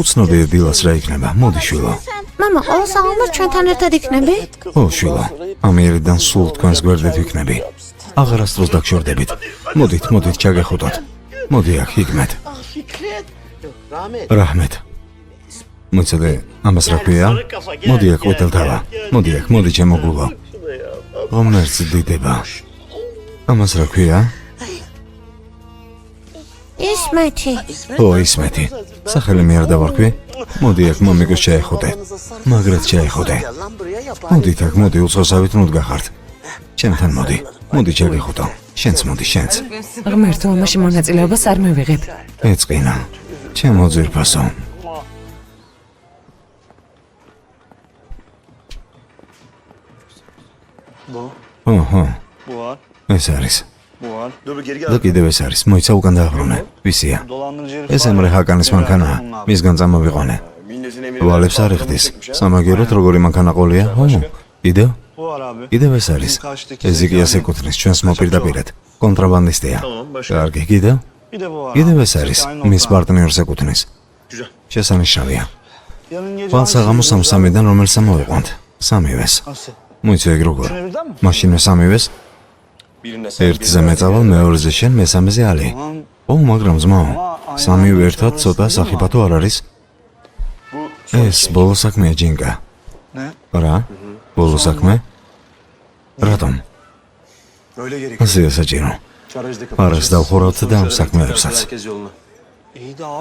უცნობია დილას რა იქნება, მოდი შვილო. მამა, ყოველ საღამოს ჩვენთან ერთად იქნები? ო შვილო, ამიერიდან სულ თქვენს გვერდით ვიქნები. აღარასდროს დაგშორდებით. მოდით, ჩაგეხუტოთ. მოდი აქ, ჰიკმეთ. რაჰმეთ. მოიცადე, ამას რა ქვია? მოდი აქ, ყვითელთავა. მოდი ჩემო გულო. ღომერც დიდება. ამას რა ქვია? ისმეთი. ო, ისმეთი. სახელი მე არ დავარქვი. მოდი აქ, მომიკოს ჩაეხუტე. მაგრად ჩაეხუტე. მოდით აქ, მოდი, უცხოსავით ნუდგახართ. ჩემთან მოდი ჩაგეხუტო. შენც მოდი, შენც. ღმერთო, ამაში მონაწილეობას არ მივიღებ. ეწყინა. ჩემო ძვირფასო. ოჰო. ეს არის. და კიდევ ეს არის, მოიცა უკან დააბრუნე. ვისია? ეს ემრე ჰაკანის მანქანაა, მისგან წამოვიყვანე. ვალებს არ იხდის, სამაგიეროდ როგორი მანქანა ყოლია? კიდევ ეს არის. ეზიკიას ეკუთვნის ჩვენს მოპირდაპირედ, კონტრაბანდისტია. კარგი, კიდევ ეს არის, მის პარტნიორს ეკუთვნის. შესანიშნავია. ვალ საღამოს ამ სამიდან რომელს ამოვიყვანთ? სამივეს. მოიცა ეგ როგორ? მაშინვე სამივეს? ერთზე მეწავალ, მეორეზე შენ, მესამეზე ალი. ო, მაგრამ ძმაო, სამივე ერთად ცოტა სახიფათო არ არის? ეს ბოლო საქმეა, ჯინკა. რა? ბოლო საქმე? რატომ? ასეა საჭირო. არას დავხურავთ და ამ საქმეებსაც.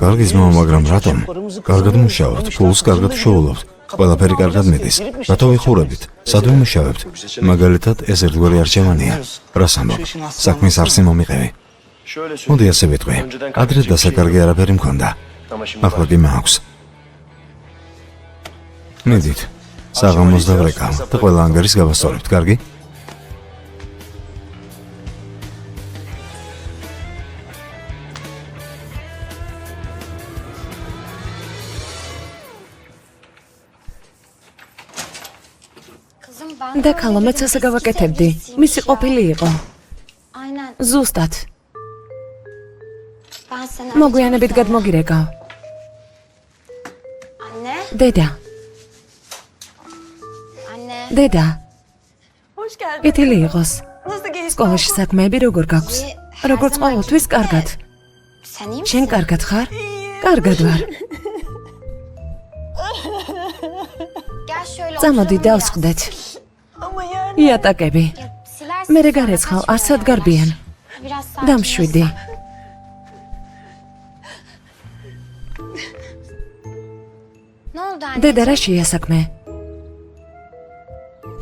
კარგი ძმაო, მაგრამ რატომ? კარგად მუშაობთ, ფულს კარგად ვშოულობთ. ყველაფერი კარგად მიდის. რატო ვიხურებით? სად ვიმუშავებთ? მაგალითად, ეს ერთგვარი არჩევანია. რას ამბობ? საქმის არსი მომიყევი. მოდი ასე ვიტყვი. ადრე დასაკარგი არაფერი მქონდა. ახლა კი მაქვს. მიდით. საღამოს დავრეკავ და ყველა ანგარის გავასწორებთ, კარგი? და ქალო მეც ასე გავაკეთებდი. მისი ყოფილი იყო. Aynen. ზუსტად. Ben seni მოგვიანებით გადმოგირეკავ. Anne. დედა, Anne. დედა, Hoş geldin. კეთილი იყოს. Nasıl geçti? სკოლაში საქმეები როგორ გაქვს? როგორც ყოველთვის კარგად. Sen iyi misin? შენ კარგად ხარ? კარგად ვარ. Gel şöyle წამოდი oturalım დავსხდეთ. Ama yani. იატაკები. biraz. Silersin. მე გარეცხავ, არც ადგარბიან. Biraz sakin დამშვიდი. olsak. Ne oldu anne? დედა რა შეია საქმე?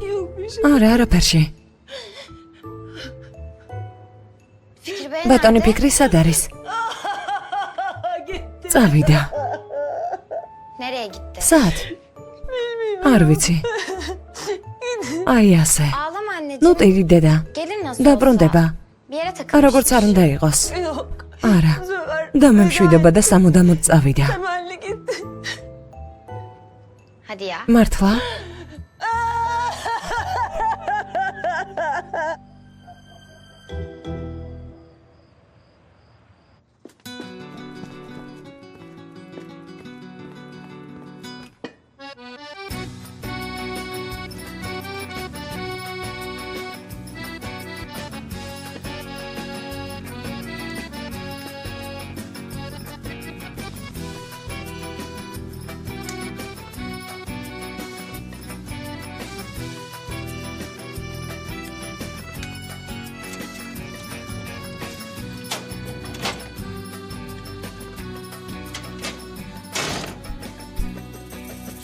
Yok bir şey. არა, არაფერში. Fikri Bey ბატონი nerede? ფიქრი სად არის? Gitti. წავიდა. Nereye gitti? სად? არ vicი. აი ასე. Ağlama anneciğim. ნუ ტირი დედა. Gelir nasıl დაბრუნდება. olsa. Bir yere takılmış. როგორც არ უნდა იყოს. Yok. არა. Bu sefer და მე მშვიდობა და სამუდამოდ წავიდა. temelli gitti. Hadi ya. მართლა?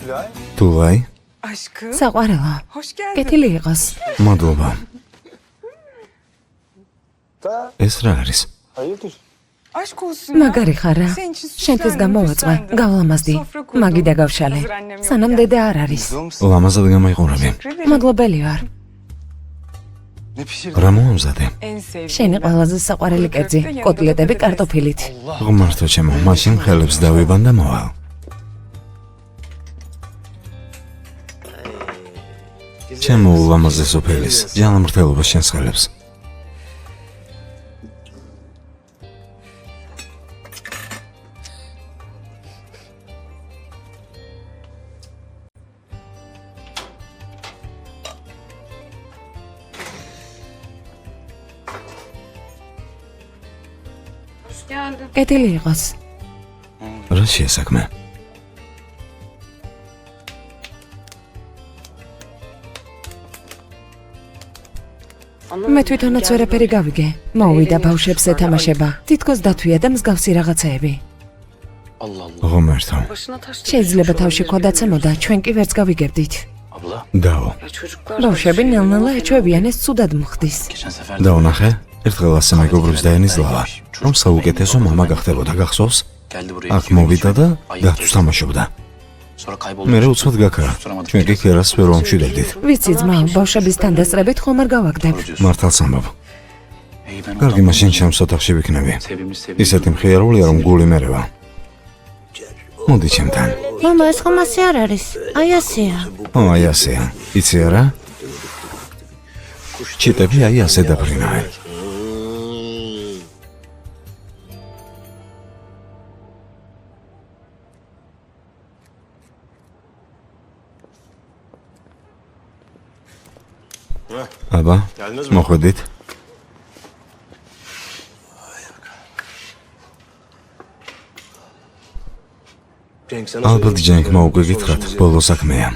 Tülay. Tülay, Aşkım. საყვარელო. Hoş geldin. კეთილი იყოს. მადლობა. ეს რა არის? Hayırdır? Aşk olsun ya. მაგარი ხარ რა? Senin için შენთვის süslendim, გამოვაწვე, püslendim. გავლამაზდი. Sofra kurdum. მაგი დაგავშალე. Hazır annem yok სანამ ya. დედა არ არის. ლამაზად გამაიყურები. Teşekkür ederim. მადლობელი ვარ. Ne pişirdin? რა მოამზადე? En sevdiğim. შენი ყველაზე საყვარელი კერძი, კოტლეტები კარტოფილით. ღმერთო ჩემო, მაშინ ხელებს დავიბან და მოვალ. ჩემო ულამაზე სოფელის, ჯანმრთელობა შენს ხელებს. Hoş geldin. კეთილი იყოს. რა შეესაქმე? მე თვითონაც ვერაფერი გავიგე. მოვიდა ბავშვებს ეთამაშება. თითქოს დათვია და მსგავსი რაღაცეები. Allah Allah. ღმერთო, Başına taş შეიძლება თავში ქვა დაცემოდა, ჩვენ კი ვერც გავიგებდით. Abla. დაო. Ya çocuklar. ბავშვები ნელ-ნელა ეჩვევიან, ეს ცუდად მხდის. Geçen sefer დაუნახე? ერთხელ ასე მეგობრებს დაენიზლავა, რომ საუკეთესო მამა გახდებოდა, გახსოვს? geldi buraya. აქ მოვიდა და დათვს თამაშობდა. Sonra kayboldu. მე უცბად გაქრა. ჩვენ კი ქერას ვერ ვამშვიდებდით. ვიცი ძმაო, ბავშვების თანდასწრებით ხომ არ გავაგდებ. მართალს ამბობ. İyi ben კარგი, მაშინ ჩემს ოთახში ვიქნები. Sevimli. ისეთი მხიარულია, რომ გული მერევა. მოდი ჩემთან. Mama, ეს ხომ ასე არ არის? აი ასეა. ო, აი ასეა. იცი არა? ჩიტები აი ასე დაფრინავენ. აბა, მოხვედით. ალბათ ჯენკმა უკვე გითხრათ, ბოლო საქმეა.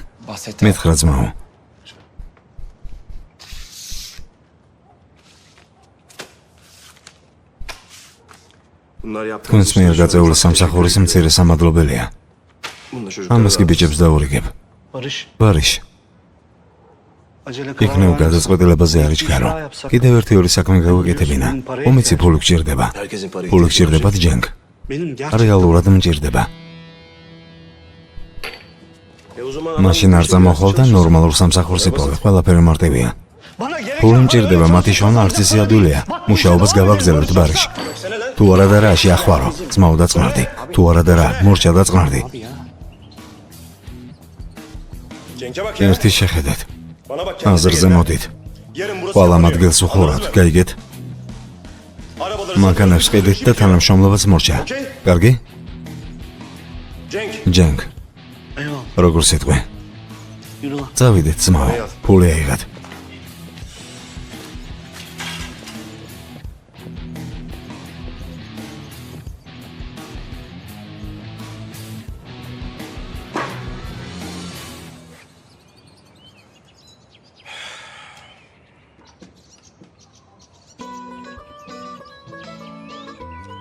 მითხრა ძმაო. Bunlar yaptığınız თქვენს მიერ გაწეული სამსახურის მცირე სამადლობელია. Bununla çocuklar ამას კი ბიჭებს დაურიგებ. Barış. ბარიშ, Acele იქნებ გადაწყვეტილებაზე არ იჩქარო. კიდევ ერთი ორი საქმე გავაკეთებინა. უმიცი ფული გჭირდება. Herkesin parayı. ფული გჭირდებათ ჯენკ. Benim gerçekten. რეალურად მჭირდება. O zaman მაშინ არ წამოხვალ და ნორმალურ სამსახურს იპოვე. ყველაფერი მარტივია. Bana gerek ფული მჭირდება, მათი შონა არც ისე ადვილია. მუშაობას გავაგზავნოთ ბარიშ. თუ არა და რა შეახვარო. ძმაო დაწყნარდი. თუ არა და რა, მორჩა დაწყნარდი. Cenk'e bak ya. ერთი შეხედეთ. Bana bak აზრზე მოდით. Yarın burası Ყველა kapanıyor. მადგილს უხურავთ, Anladın mı? გაიგეთ? Arabaları მანქანებს ყიდით და თანამშრომლობაც მორჩა. კარგი? Cenk. ჯენგ, Eyvallah. როგორ სიტყვი? Yürü lan. წავიდეთ, ძმაო. ფული აიღეთ.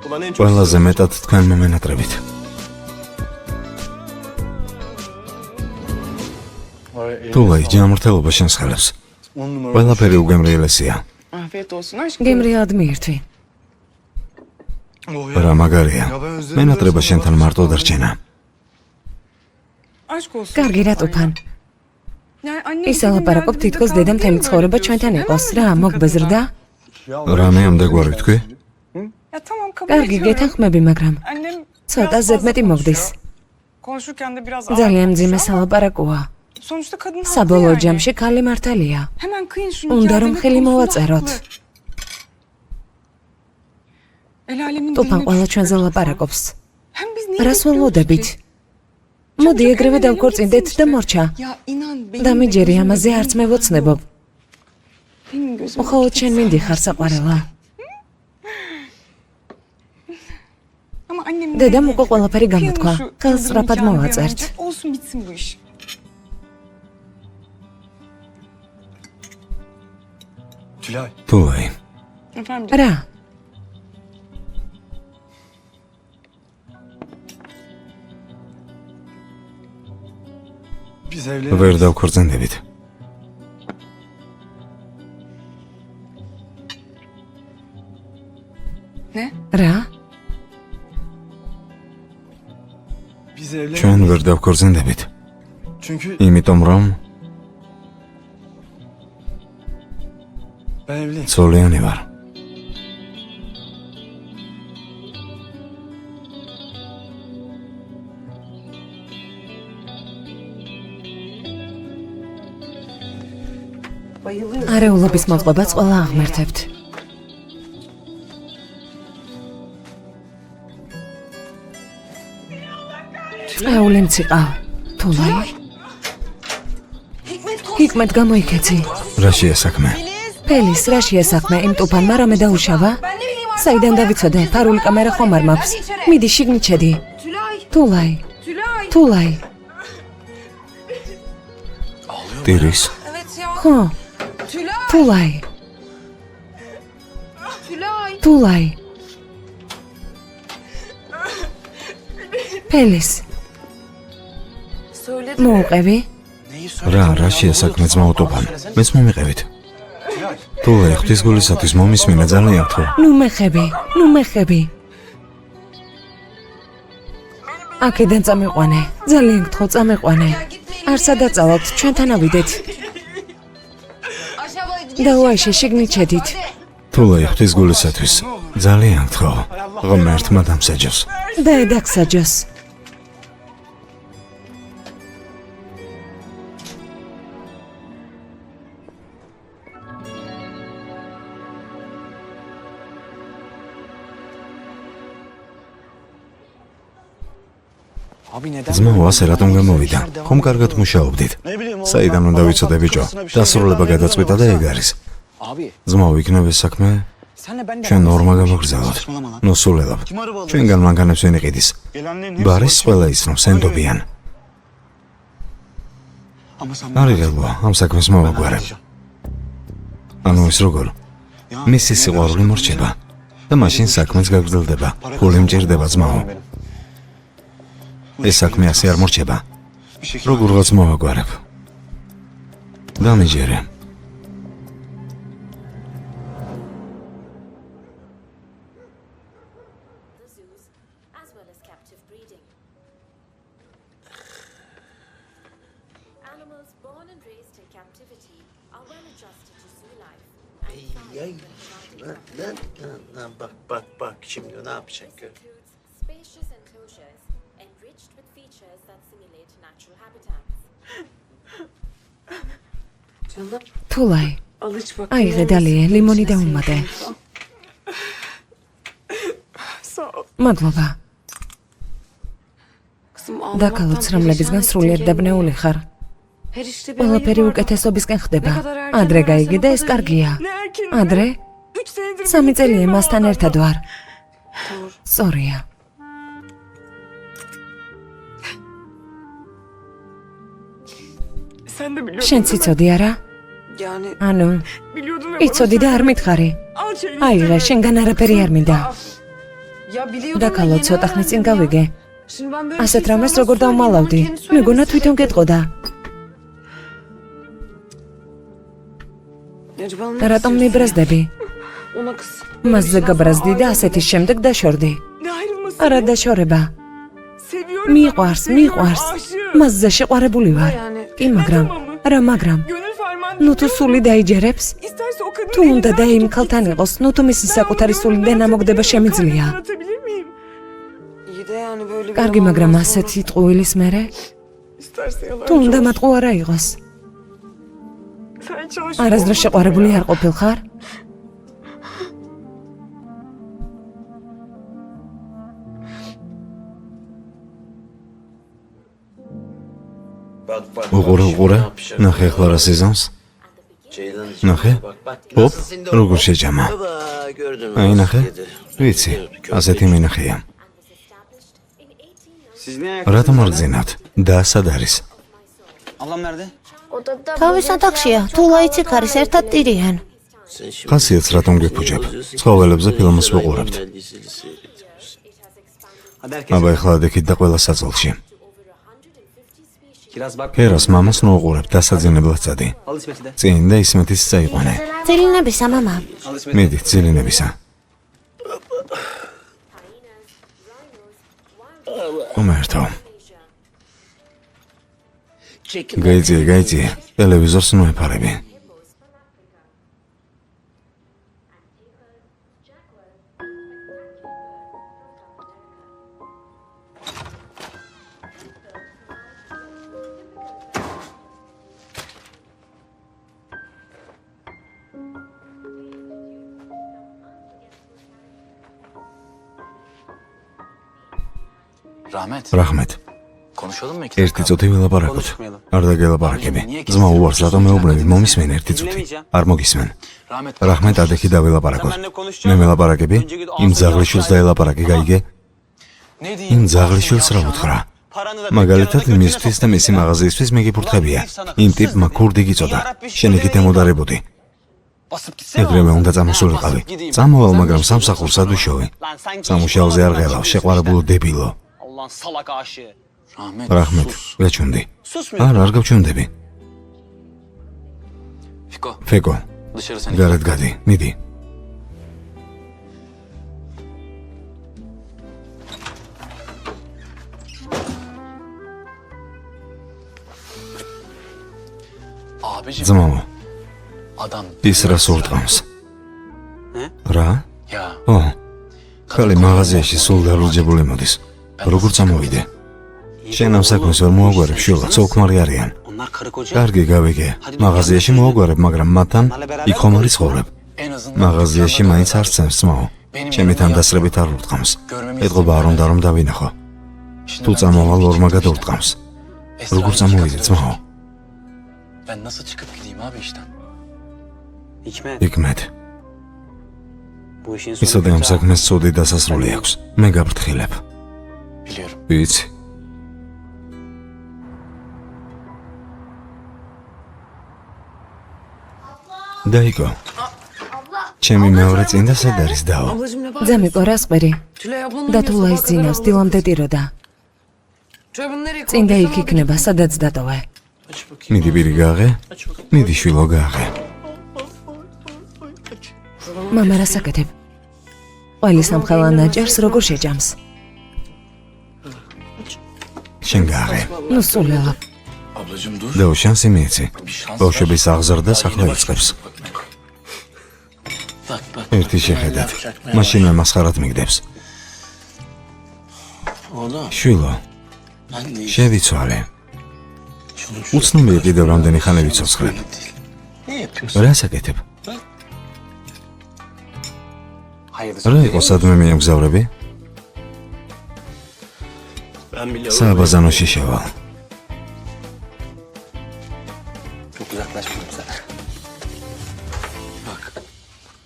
Ulan en çok ყველაზე მეტად თქვენ მომენატრებით. თულაი ჯანმრთელობა შენს ხელებს. ყველაფერი უგემრიელესია. Afiyet olsun aşkım. გემრიელად მიირთვი. რა მაგარია. მენატრება შენთან მარტო დარჩენა. Aşk olsun. კარგი რატოფან. Yani annem ის ელაპარაკობ თითქოს დედამ თემი ცხოვრება ჩვენთან იყოს. რა მოგბეზრდა? რამე ამდაგვარი თქვი? Ya tamam kabul კარგი ediyorum. გეთანხმები, მაგრამ Annem ცოტა biraz ზედმეტი fazla მოგდის. konuşuyor. Konuşurken de biraz ძალიან ağır მძიმე konuşuyor ama სალაპარაკოა. Sonuçta kadın haklı საბოლოო yani. ჯამში ქალი მართალია. Hemen kıyın şunu. უნდა რომ hikayenin ხელი konusunda მოვაწეროთ. haklı. El alemin ტოფან diline ყველა düştü. ჩვენზე ლაპარაკობს. Hem biz niye რას bekliyoruz ველოდებით? ki? მოდი ეგრევე დავქორწინდეთ და მორჩა. Ya inan benim და de მიჯერი gözümde ამაზე benim არც მე ვოცნებობ. Benim gözümde მხოლოდ შენ tek მინდიხარ sen საყვარელა. Ama annem დედამ dedi, უკვე ყველაფერი kıyın გამოთქვა. şu ხელს kızın სწრაფად nikahını bir an მოვაწერთ. önce. Olsun bitsin bu iş. Tülay. თულაი, Efendim canım. რა? Biz evlenemeyiz. ვერ დავქორწინდებით. Ne? რა? Biz evlenemeyiz. ჩვენ ვერ დავქორწინდებით. Çünkü იმიტომ რომ ben evliyim. ცოლიანი ვარ. არეულობის მოწყობაც ყველა აღმერთებთ. წეული მციყავ. თულაი. ჰიკმეთ გამოიქეცი. რა შეასაქმე? ფელის რა შეასახმე იმ ტუფანმა რამე დაუშავა? საიდან დავიცოდე? ფარული კამერა ხომ არ მაქვს? მიდი შიგნით შედი. თულაი. თულაი. ტირის. ხო. თულაი. თულაი. ფელის. მოუყევი? რა შეასაქმე ძმაო ტოფან? მეც მომიყევით. თულაი, ღვთისგულისათვის მომისმინა ძალიან გთხოვ. ნუ მეხები. აქედან წამიყვანე. ძალიან გთხოვ, წამიყვანე. არ სადაწავთ, ჩვენთან ავიდეთ. დაუაიშე, შიგნით შედით. თულაი, ღვთისგულისათვის ძალიან გთხოვ. ღმერთმა დამსაჯოს. და დაგსაჯოს. Abi neden? ძმაო, ასე რატომ გამოვიდა? ხომ კარგად მუშაობდით? Ne bileyim oğlum. საიდან უნდა ვიცოდე ბიჭო? დასრულება გადაწყვიტა და ეგ არის. Abi ძმაო, იქნებ ეს საქმე? senle ben de ჩვენ ნორმა გამოგრძალოთ. ნუ სულელავ. ჩვენგან მანქანებს ვინ იყიდის? Gelenlerin hepsi ბარის ყველა იცნობს, ენდობიან. Ama sen არის ღელვა, ამ საქმეს მოვაგვარებ. ანუ ეს როგორ? მისი სიყვარული მორჩება და მაშინ საქმეც გაგრძელდება. ფული მჭირდება ძმაო. ეს საქმე ასე არ მორჩება. როგორღაც მოვაგვარებ. დამიჯერე. as well as captive breeding. Animals born and raised in captivity are well adjusted to zoo life and thrive when providing Bak şimdi ne yapacak gör. includes spacious enclosures enriched with features that simulate natural habitats. თულაი, Alış bak. აიღე დალია, ლიმონი და უმატე. Sağ ol. მადლობა. Kızım დაკალოცრამლებისგან სრულიად დაბნეული ხარ. Her işte bir ყველაფერი hayır var. უკეთესობისკენ ხდება. Ne kadar erken ადრე varsa გაიგე და o ეს kadar კარგია. iyi. Ne erken? ადრე 3 senedir 3 წელია birlikteyim მასთან o ერთად ვარ. Doğru. სწორია. Sen de biliyordun შენ değil mi? ციცოდი არა? Yani ანუ, biliyordun ve იცოდი და არ მითხარი. Al çayını. აიღე, შენგან არაფერი არ მინდა. Ya biliyordum დაკალო, yeni ცოტა ხნით წინ öğrendim ya. გავიგე. Şimdi ben böyle ასეთ şey რამეს sana როგორ söyleyeyim, დავმალავდი? ama kendisi მეგონა söylemesin. თვითონ გეტყოდა. Acaba ne რატომ istiyorsun? მიბრაზდები? Ona kız. მასზე გაბრაზდი და ასეთის შემდეგ დაშორდი. Ne ayrılması? არა დაშორება. Seviyorum. მიყვარს, მიყვარს. Aşığım. მასზე შეყვარებული ვარ. Yani. კი, მაგრამ, რა მაგრამ? Gönül ferman. ნუ თუ სული დაიჯერებს, İsterse o kadını თუ უნდა elinden და იმ tutup ქალთან gitsin. იყოს, ნუ თუ მისი Ben საკუთარი onu სულიდან gönlümden ამოგდება atıp შემიძლია. kalbimden atabilir miyim? İyi de yani böyle bir კარგი, yalandan მაგრამ sonra. ასეთი ტყუილის მერე, İsterse yalancı თუ უნდა olsun. მატყუ არა იყოს. Sen hiç aşık არასდროს olmadın შეყვარებული ya. არ ყოფილხარ? უყურე, ნახე ახლა რა სეზონს? ნახე? ოპ, როგორ შეჯამა. აი ნახე? ვიცი, ასეთი მინახია. Siz ne ayak? რატომ არ გძინავთ? და სად არის? Ablam nerede? თავის ოთახშია, თულაიცი ქარის ერთად ტირიან. ხასიათს რატომ გეფუჭებ? ცხოველებზე ფილმს ვუყურებთ. Hadi herkes. აბა ახლა დექით და ყველა საწოლში. Kiraz bak. ქერას მამას ნუუყურებ დასაძინებლად წადი. Al İsmet'i de. წინ და ისმეთის წაიყვანე. ძილინებისა, მამა. Al İsmet'i. მიდი, ძილინებისა. უმერთო. გაიძიე, ტელევიზორს ნუ ეფარები. Rahmet. რაჰმეთ, Konuşalım mı? ერთი წუთი ვილაპარაკოთ. Konuşmayalım. არ დაგელაპარაკები. ძმა უარს რატომ მეუბნები, მომისმენ ერთი წუთი. არ მოგისმენ. Rahmet. რაჰმეთ, ადექი დავილაპარაკოთ. Sen benimle konuşacaksın. მე მელაპარაკები? იმ ძაღლიშვილს დაელაპარაკი, გაიგე? Ne იმ diyeyim? ძაღლიშვილს რა უთხრა? Paranı da მაგალითად, beklemeden მისთვის და მისი მაღაზიისთვის მე გიფურთხებია. იმ ტიპმა ქურდი გიწოდა. შენ იქით ემოდარებოდი. Basıp gitsene. ეგრევე უნდა წამოსულიყავი. წამოვალ, მაგრამ სამსახურს ადვიშოვი. Lan sen სამუშაოზე არ ღელავ, შეყვარებულო დებილო. Allah'ın salak aşığı. Rahmet. რაჰმეთ, ვეჩუნდი. Susmuyor. არ გავჩუნდები. Fiko. ფეკო, Dışarı seni. გარეთ გადი, მიდი. Abicim. ძმაო, Adam. ის რას ურტყამს? რა? Ya. ო, ხალი მაღაზიაში სულ დარუჯებული მოდის. როგორ წამოვიდე? შენ ამ საქმეს ვერ მოაგვარებ, შვილო, ცოლქმარი არიან. Onlar karı koca. კარგი, გავიგე. მაღაზიაში მოაგვარებ, მაგრამ მათთან იქ ხომ არ იცხოვრებ. En azından. მაღაზიაში მაინც არ წემს, ძმაო. ჩემი თანდასრებით არ ურტყამს. ეთყობა არ უნდა რომ დავინახო. Şimdi თუ ben წამოვალ gideyim, ორმაგად işte. ურტყამს. Esra'yı როგორ წამოვიდე, çıkartacağım. ძმაო? Ben nasıl çıkıp gideyim abi işten? Hikmet. იკმეთ. Bu işin sonu იცოდე ამ kötü ha. საქმეს სოდი დასასრული აქვს. მე გაბრთხილებ. Biliyorum. ვიცი. დაიგო. ჩემი მეორე წინ და სად არის დაო? Ablacığım ne var? ძამიყო რასყვერი Tülay ablanın და uyuyor, თულა ის sabaha kadar ძინავს ablam. დილამდე ტიროდა. Tülay bunu nereye წინ და koydun? იქ იქნება, სადაც დატოვე. მიდი პირი გააღე. მიდი შვილო გააღე. მამა რას აკეთებ? ყველის ამხელა ნაჭერს როგორ შეჯამს? შენ გააღე. ნუ სულელა. Ablacım dur. დაო შანსი მიეცი. ბავშვების აღზრდა ახლა იწყებს. Bak bak. ერთი შეხედათ. მაშინ მე მასხარად მიგდებს. Oğlum. შვილო, Ben de შევიცვალე. şunu უცნობია კიდევ რამდენი ხანი ვიცოცხლებ. Ne yapıyorsun? რა საკეთებ? Hayırlısı. რა იყო სადმე მიემგზავრები? Ben biliyorum. საბაზანოში შევალ. Çok uzaklaşmıyorum sen.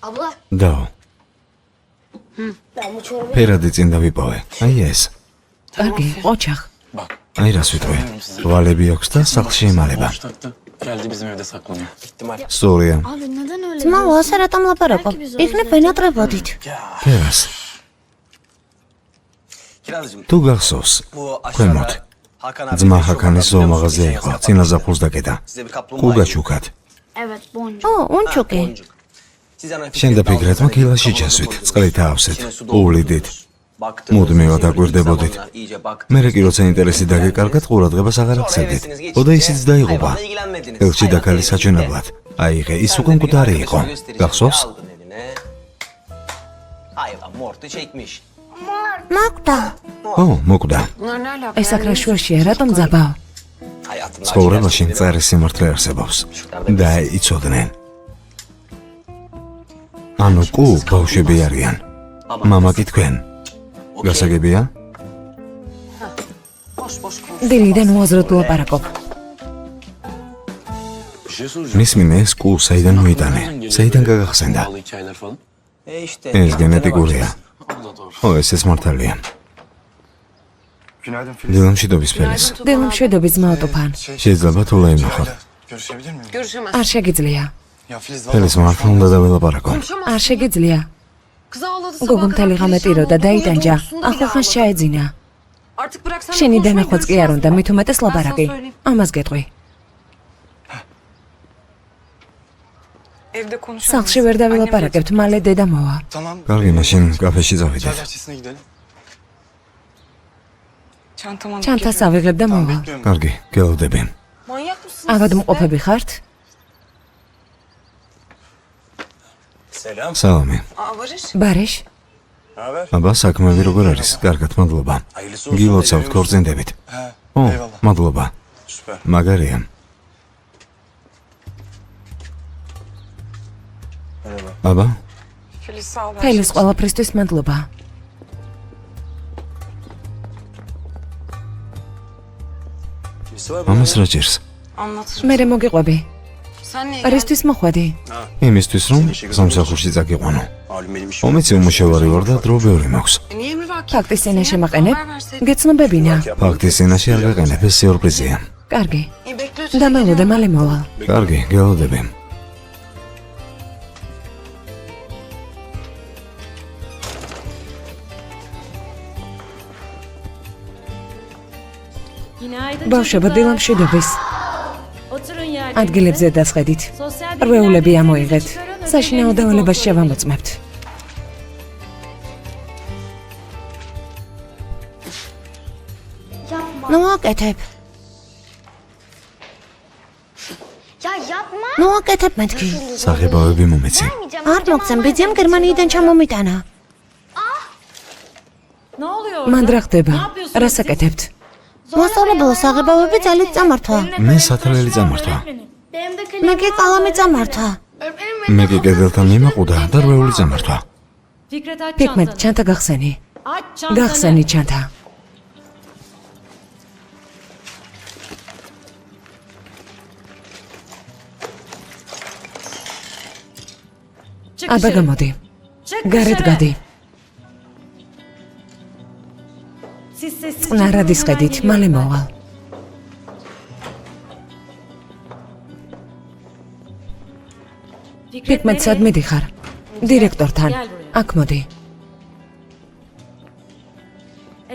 Abla, დაო, ben bu çorbayı... ფერადი წინ დავიპოვე. აი ეს. კარგი, ოჩახ. აი რას ვიტყვი. ვალები აქვს და სახლში ემალება. Taktı. Geldi bizim evde saklanıyor. İhtimal. სწორია. Abi neden öyle? Cma, vasar atam laparako. İknip beni atrapodit. ფერას. Kirazcığım თუ გახსოვს, bu ქვემოთ. aşağıda Hakan abi. ძმა ჰაკანის ზოომაღაზია იყო, წინა ზაფხულს დაკეტა. Size bir kaplumbağa. კუგაჩუკად. Evet, boncuk. O, unçuki. Boncuk. Siz ana fikri შენ და ფიქრეთ, daldınız, მაქილაში kavanozu ჩასვით, doldurdunuz. წყლით ავსეთ, İçine su უვლიდით. doldurdunuz. Baktınız, მუდმივად seyrediniz, აკვირდებოდით. zamanlar iyice baktınız. მერე კი როცა ინტერესი დაგეკარგათ, ყურადღებას აღარ აღწევდით. ოდა ისიც დაიღუპა. Hayvanla ilgilenmediniz. ელჩი და ქალი Hayvan საჩვენებლად. აიღე, ის უკვე მკვდარი იყო. გახსოვს? Aldın eline. Hayvan mortu çekmiş. Makta. ო, მოკვდა. Bunlar ne alaka? ეს აქ რა შუაშია, რატომ ძაბავ? Hayatımda ცხოვრებაში მწარე სიმართლე არსებობს და იცოდნენ. ანუ კუ ბავშვები არიან. მამა კი თქვენ. გასაგებია? Boş boş konuş. დილიდან უაზროდ ლაპარაკობ. Bir şey soracağım. მისმინე ეს კუ საიდან მოიტანე? საიდან გაგახსენდა? Pahalı hikayeler falan. işte. ეს გენეტიკურია. O da doğru. ო, ესეც მართალია. Günaydın Filiz. დილამშვიდობის ფერის. დილამშვიდობის ძმაო ტუფან. შეიძლება თუ ლაიმნახოთ. Görüşebilir miyim? Görüşemez. არ შეგიძლია. Ya Filiz ფერის მართლა უნდა დაველაპარაკო. Konuşamaz. არ შეგიძლია. Kız ağladı გოგო sabah მთელი kadar. ღამე perişan ტიროდა oldu, და uyudu, იტანჯა. uykusunda bir ახლა daha ხანს ağladı. ჩაეძინა. Artık bıraksan da შენი konuşmayı დანახვაც კი არ უნდა, მით უმეტეს ლაპარაკი. Ben sana söyleyeyim. ამას გეტყვი. Evde konuşalım. სახლში ვერ დაველაპარაკებთ, მალე დედა მოვა. Tamam. კარგი, მაშინ კაფეში წავიდეთ. Çay bahçesine gidelim. Çantamı alıp ჩანთას geliyorum. ავიღებ და მოვა. Bekliyorum. კარგი, გელოდები. Manyak mısınız ავად siz de? მყოფები ხართ? Selam. სალამი. Aa Barış. ბარეშ, Ne haber? აბა, საქმეები როგორ არის? კარგად, მადლობა. Hayırlısı olsun. გილოცავთ ქორწინდებით. He. ო, Eyvallah. მადლობა. Süper. მაგარია. აბა, Filiz sağ ol. her ფელის şey için. ყველაფრისთვის მადლობა. ამას რა ჭირს? Anlatırım. მე მოგიყვები. Sen niye geldin? რისთვის მოხვედი? იმისთვის, რომ სამსახურში წაგიყვანო. Malum benim işim. ომიცი უმუშევარი ვარ და დრო ბევრი მაქვს. Niye emri var ki? ფაქტის წინაშე მაყენებ? Haber verseydin. გეცნობებინა. ფაქტის წინაშე არ გაყენებ, ეს სიურპრიზია. კარგი. İyi bekle lütfen. დამელოდე, მალე მოვალ. კარგი, გელოდები. ბავშვებო, დილამშვიდობის. Oturun yerde. ადგილებზე დასხედით. Sosyal რვეულები ამოიღეთ. საშინაო დავალებას შევამოწმებთ. Nu aketep. Ya yapma. Nu aketep metki. საღებავები მომეცი. Ar moksen bidzem Germaniyeden çamomitana. Ne oluyor? მან რა ხდება? Ne yapıyorsunuz რა siz? საკეთებთ? მოსწავლებლო საღებავები ძალით წამართვა. მე სათელელი წამართვა. Benim de მე კი კალამი წამართვა. მე კი კედელთან მიმაყუდა და რვეული წამართვა. Fikret aç ფიქმეთ, çantanı. ჩანთა გახსენი. Aç çantanı. გახსენი ჩანთა. Çık აბა dışarı. გამოდი. Çık გარეთ dışarı. გადი. Siz sessiz ნარადის ხედით, მალე მოვალ. ფიქმეთ, სად მიდიხარ? დირექტორთან. აქ მოდი.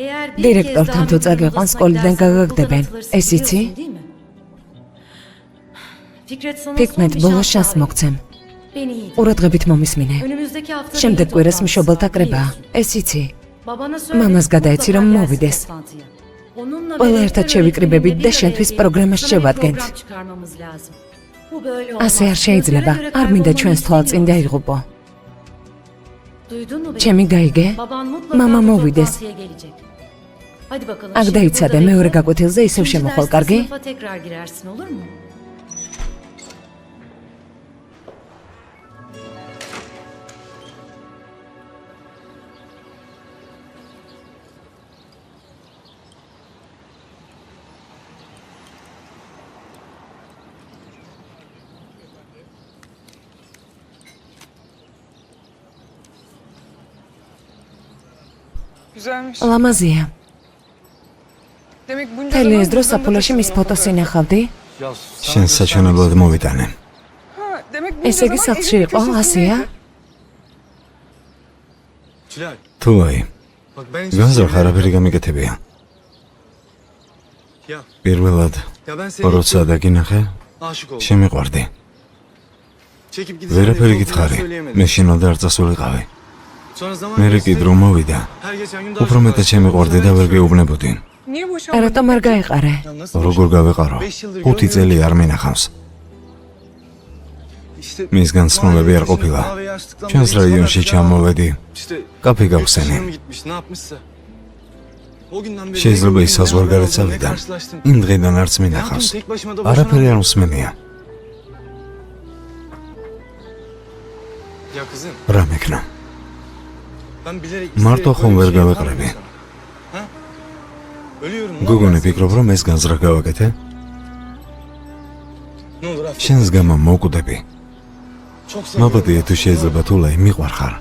Eğer bir დირექტორთან kez თუ daha წაგიყვან bir სკოლიდან dersten გაგაგდებენ. okulda ეს იცი? katılırsın, değil mi? Fikret sana son ფიქმეთ, bir ბოლოს şans შანს daha მოგცემ. verin. Beni iyi. ყურადღებით მომისმინე. Önümüzdeki hafta შემდეგ bir კვირას toplantısı მშობელთა var, კრებაა. biliyorsun. ეს იცი? Babana მამას söyledim, გადაეცი, რომ mutlaka მოვიდეს. gelsin toplantıya. Onunla ყველა birlikte ერთად შევიკრიბებით და öğretmeninle შენთვის bir პროგრამას araya sana bir შევადგენთ. program çıkarmamız lazım. Bu böyle ასე olmaz. არ შეიძლება. Gözlere göre არ მინდა kaybolmanı ჩვენს თვალწინ istemiyorum. დაიღუპო. Duydun mu beni? ჩემი გაიგე? Baban mutlaka მამა bu მოვიდეს. toplantıya gelecek. Hadi bakalım. აქ şimdi დაიცადე, burada bekle. 2 გაკვეთილზე ისევ İkinci შემოხვალ, derste კარგი? sınıfa tekrar girersin, olur mu? აბა გამოდი. Çık dışarı. გარეთ გადი. Çık dışarı. ლამაზია. მთელი ეს დრო საფულეში მის ფოტოს ინახავდი? შენ საჩვენებლად მოვიტანე. ესე იგი სახლში იყო, ასეა? თულაი, განზრახ არაფერი გამიკეთებია. პირველად, როცა დაგინახე, შემიყვარდი. ვერაფერი გითხარი, მე შინავდა არ წასულიყავი. მერე კი დრო მოვიდა. უფრო მეტად შემიყვარდი და ვერ გეუბნებოდი. რატომ არ გაეყარე? როგორ გავეყარო? 5 წელი არ მინახავს. მის განცნობები არ ყოფილა. ჩვენს რაიონში ჩამოვედი. კაფე გავხსენი. შეიძლება ის საზღვარგარეთ წავიდა. იმ დღიდან არც მინახავს. არაფერი არ მსმენია. რა მექნა? მარტო ხომ ვერ გავეყრები. გოგონი ფიქრობ რომ ეს განზრახ გავაკეთე? შენს გამო მოვკვდები. მაბადია თუ შეიძლება თულაი მიყვარხარ.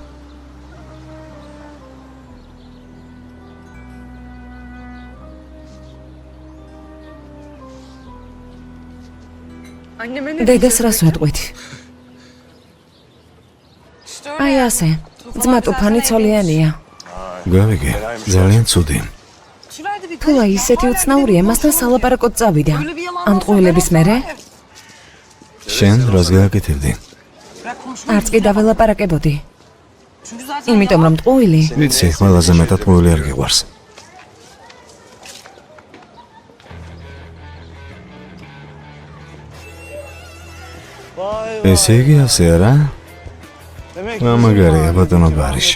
დედას რას ვატყვით? აი ასე, ძმა ტუფანი ცოლიანია. გავიგე, ძალიან ცუდი. თულა ისეთი უცნაურია, მასთან სალაპარაკოდ წავიდა. ამ ტყუილების მერე? შენ რას გააკეთებდი? არც კი დაველაპარაკებოდი. იმიტომ რომ ტყუილი. ვიცი, ყველაზე მეტად ტყუილი არ გიყვარს. ესე იგი ასე არა? მაგარია ბატონო ბარიში.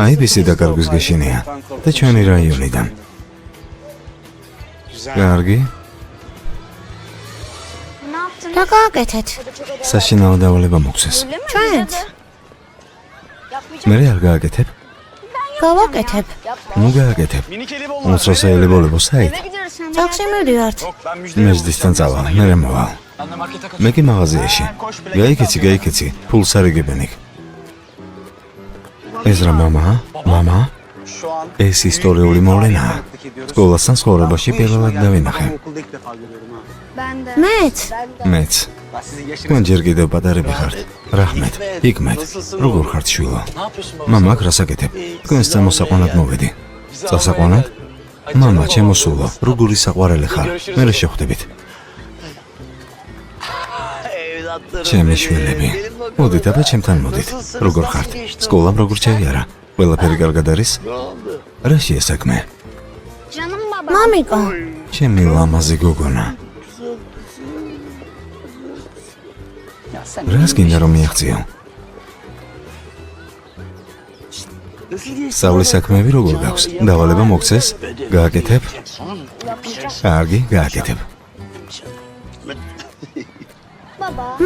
აი ბისი დაკარგვის გეშინია და ჩვენი რაიონიდან. კარგი, რა გააკეთეთ? საშინაო დავალება მოგცეს. ჩვენც? მე არ გააკეთებ? გავაკეთებ. ნუ გააკეთებ. უმცროსეელებოლებო საით? სახლში მივდივართ. მე ზდისთან წავალ, მე მოვალ. მე კი მაღაზიაში. გაიქეცი, ფულს არ იგებენ იქ. ეს რა მამაა? მამა? ეს ისტორიული მოვლენაა. სკოლასთან ცხოვრებაში პირველად დავინახე. მეც. თქვენ ჯერ კიდევ პატარები ხართ. რაჰმეთ, ჰიკმეთ, როგორ ხართ შვილო? მამა აქ რას აკეთებ? თქვენს წამოსაყვანად მოვედი. წასაყვანად? მამა, ჩემო სულო, როგორი საყვარელი ხარ? მერე შევხვდებით. ჩემი შვილები, მოდით აბა ჩემთან მოდით. როგორ ხართ? სკოლამ როგორ ჩაიარა? ყველაფერი კარგად არის? რა შეა საქმე? მამიკო, ჩემი ლამაზი გოგონა. რას გინდა რომ მიაღწიო? სწავლის საქმეები როგორ გაქვს? დავალება მოგცეს? გააკეთებ? კარგი, გააკეთებ.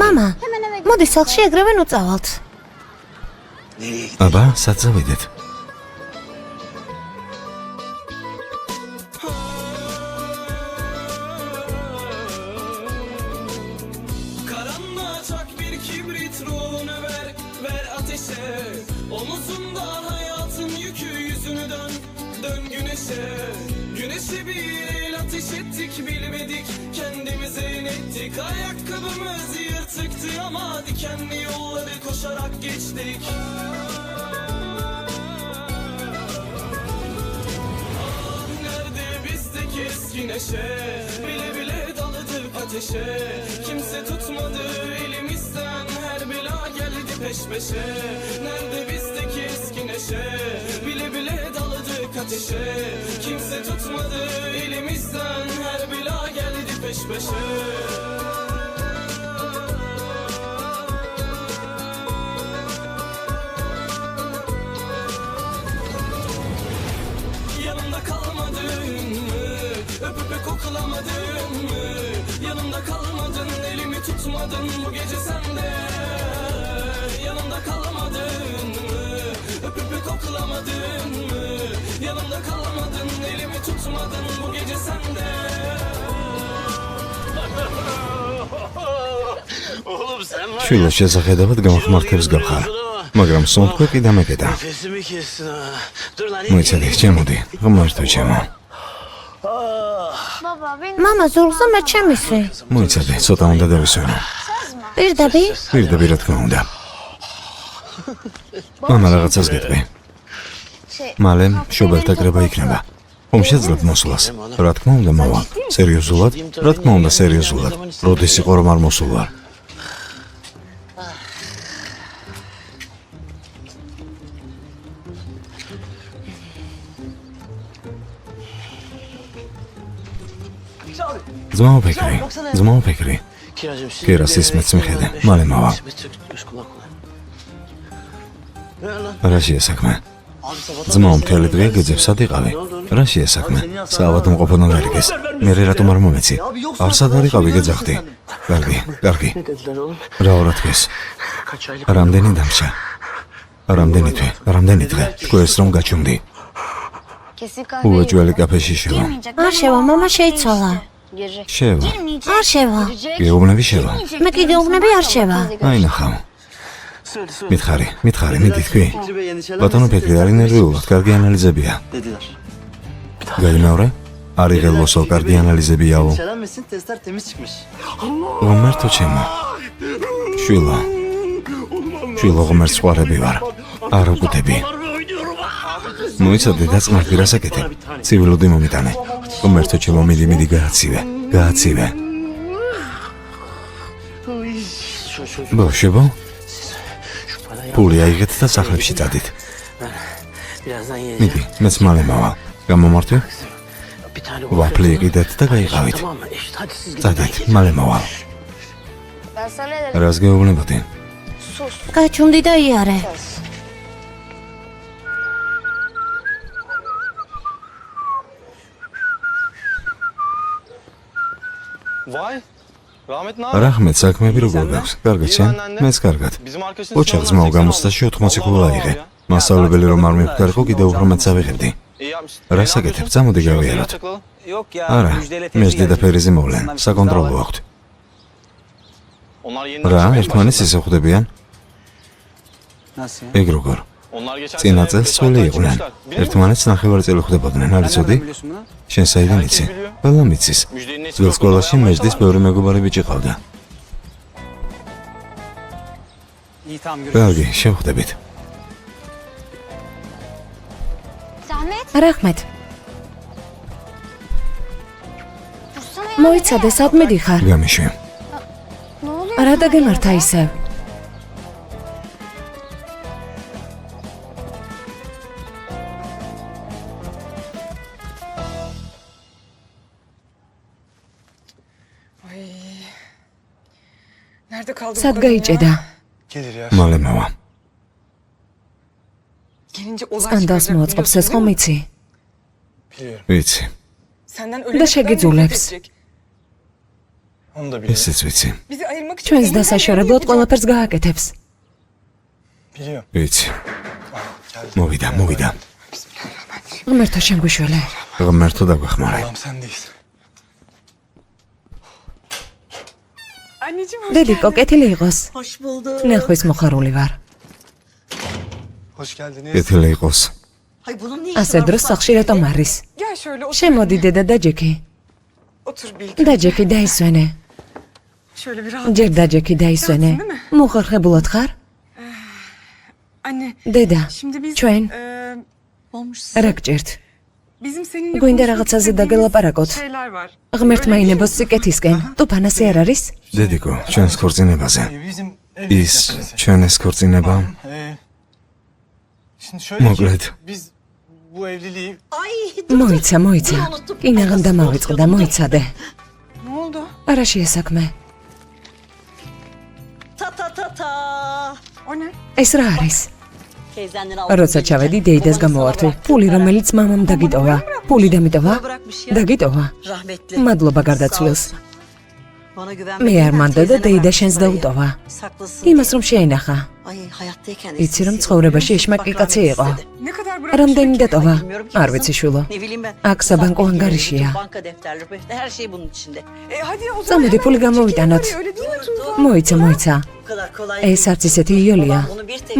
მამა, მოდი სახლში ეგრევე ნუ წავალთ. აბა, სად წავიდეთ? Ayakkabımız yırtıktı ama dikenli yolları koşarak geçtik. Ah nerede bizdeki eski neşe? Bile bile daladık ateşe. Kimse tutmadı elimizden, her bela geldi peş peşe. Nerede bizdeki eski neşe? Bile bile daladık ateşe. Kimse tutmadı elimizden, her bela geldi peş peşe. Koklamadın mı? Yanımda kalmadın, elimi tutmadın bu gece sende. Yanımda kalmadın mı? Öpüp koklamadın mı? Yanımda kalmadın, elimi tutmadın bu gece sende. შვილო, შესახედავად გამახმართებს გავხარ. მაგრამ სუნთქვე კი დამეკიდა. Nefesimi kestin ha. Dur lan. მოიცადე, ჩემოდი, ღმერთო ჩემო. მამა ზურგზე მე ჩემისი. მოიცადე, ცოტა უნდა დავისვენო. პირდები? პირდები რა თქმა უნდა. მამა რაღაცას გეტყვი. მალე შობელთა კრება იქნება. ხომ შეძლებ მოსვლას? რა თქმა უნდა მოვა. სერიოზულად? რა თქმა უნდა სერიოზულად. როდის იყო რომ არ მოსულ ვარ? ძმაო ფიქრი. კერას ისმეც მიხედე, მალე მოვა. რა შეესაქმე? ძმაო მთელი დღე გეძებსად იყავი. რა შეესაქმე? საავადმყოფო არ იქეს. მე რატომ არ მომეცი? არსად არ იყავი გეძახდი. კარგი. რა ორათქეს? რამდენი დამშა? რამდენი დღე? თქვენს რომ გაჩუმდი. უეჭველი კაფეში შევა. არ შევა, მამა შეიცვალა. შევა. არ შევა. გეუბნები შევა. მე კი გეუბნები არ შევა. აი ნახავ. მითხარი, მიდი თქვი. ბატონო ფიქრი არის ნერვიულად, კარგი ანალიზებია. Dediler. გაიმეორე? არის ღელოსო, კარგი ანალიზებიაო. Şelenmesin testler temiz çıkmış. ღმერთო ჩემო. შვილო ღმერთს ყვარები ვარ. არ უგდები. მოიცადე დაწმარდი რას აკეთებ. ცივილოდი მომიტანე. ღმერთო ჩემო, მიდი გააცივე. ბავშვებო? ფული აიღეთ და სახლებში წადით. მიდი, მეც მალე მოვალ. გამომართვი? ვაფლი იყიდეთ და გაიყავით. წადით, მალე მოვალ. რას გეუბნებოდი? გაჩუმდი და იარე. Vay. Rahmet ne haber? რაჰმეთ, საქმეები როგორ გაქვს? კარგად შენ? მეც კარგად. Bizim arkadaşın ოჩახ ძმაო გამოცდაში 80 ქულა აიღე. მასწავლებელი რომ არ მივხვდარიყო, კიდევ უფრო მეც ავიღებდი. İyi yapmışsın. რას აკეთებ? წამოდი გავიაროთ. Yok ya. არა, მეჯდი და ფერიზი მოვლენ. საკონტროლო აქვთ. Onlar yeni რა, ერთმანეთს ისე ხვდებიან? Nasıl ya? ეგ როგორ? Onlar geçen წინა წელს ცველი იყვნენ. ერთმანეთს ნახევარწელი ხვდებოდნენ, არ იცოდი? Biliyorsun bunu? შენ საიდან იცი? ყველა მიცის. Müjdenin nesi ძველ სკოლაში მეჯდის ბევრი მეგობარი ბიჭი ყავდა. İyi tamam görüşürüz. კარგი, შევხვდებით. რაჰმეთ. მოიცადე, სადმე დიხარ? გამიშვი. რა დაგემართა ისევ? Nerede kaldı Sad გაიჭედა. Gelir ya. მალე მოვა. Gelince olay სკანდალს çıkacak მოაწყობს ეს biliyorsun, ხომ değil mi? იცი? Biliyorum. ვიცი. Senden და öyle შეგიძულებს. Onu da biliyorum. ესეც ვიცი. Bizi ayırmak için ჩვენს elinden დასაშორებლად geleni ყველაფერს გააკეთებს. Biliyorum. ვიცი. Geldi. მოვიდა. ღმერთო შემგვიშველე. ღმერთო დაგვეხმარე. Allah'ım sen değilsin. Anneciğim hoş დედიკო, geldin. კეთილი იყოს. Hoş bulduk. ნახვის მოხარული ვარ. Hoş geldiniz. კეთილი იყოს. Hay bunun ne işi ასე var? დროს სახლში რატომ არის? Gel şöyle otur. შემოდი დედა და ჯექი. Otur bir iki. და ჯექი დაისვენე. Şöyle bir rahat. ჯერ და ჯექი დაისვენე. Rahatsın değil mi? მოხერხებულად ხარ? Anne. დედა, Şimdi biz ჩვენ Olmuş. რა გჭირთ? bizim seninle გვინდა konuşmak რაღაცაზე istediğimiz დაგელაპარაკოთ. şeyler var. ღმერთმა ინებოს სიკეთისკენ. ტუფანასი არ არის? დედიკო, ჩვენს ქორწინებაზე. Bizim ის ჩვენს ქორწინება Şimdi şöyle მოკლედ. biz bu evliliği Ay მოიცა. კინაღამ დამავიწყდა, მოიცადე. Ne oldu? არა შეესაქმე. ta. O ne? ეს რა არის? Teyzenden როცა ჩავედი დეიდას გამოვართვი. ფული რომელიც მამამ დაგიტოვა. ფული დამიტოვა? bırakmış ya. დაგიტოვა. Rahmetli. მადლობა გარდაცვლილს. Bana güven. მე არ მანდა და დეიდა შენს დაუტოვა. Saklısın. იმას რომ შეენახა. Ay hayattayken იცი რომ ცხოვრებაში ეშმაკი კაცი იყო. Ne kadar რამდენი დატოვა? არ ვიცი შვილო. Ne bileyim ben. აქ საბანკო ანგარიშია. Banka defterleri, her şey bunun içinde. Hadi o zaman. წამოდი ფული გამოვიტანოთ. Öyle değil mi Tuğba? მოიცა. Bu kadar kolay. ეს არც ისეთი იოლია.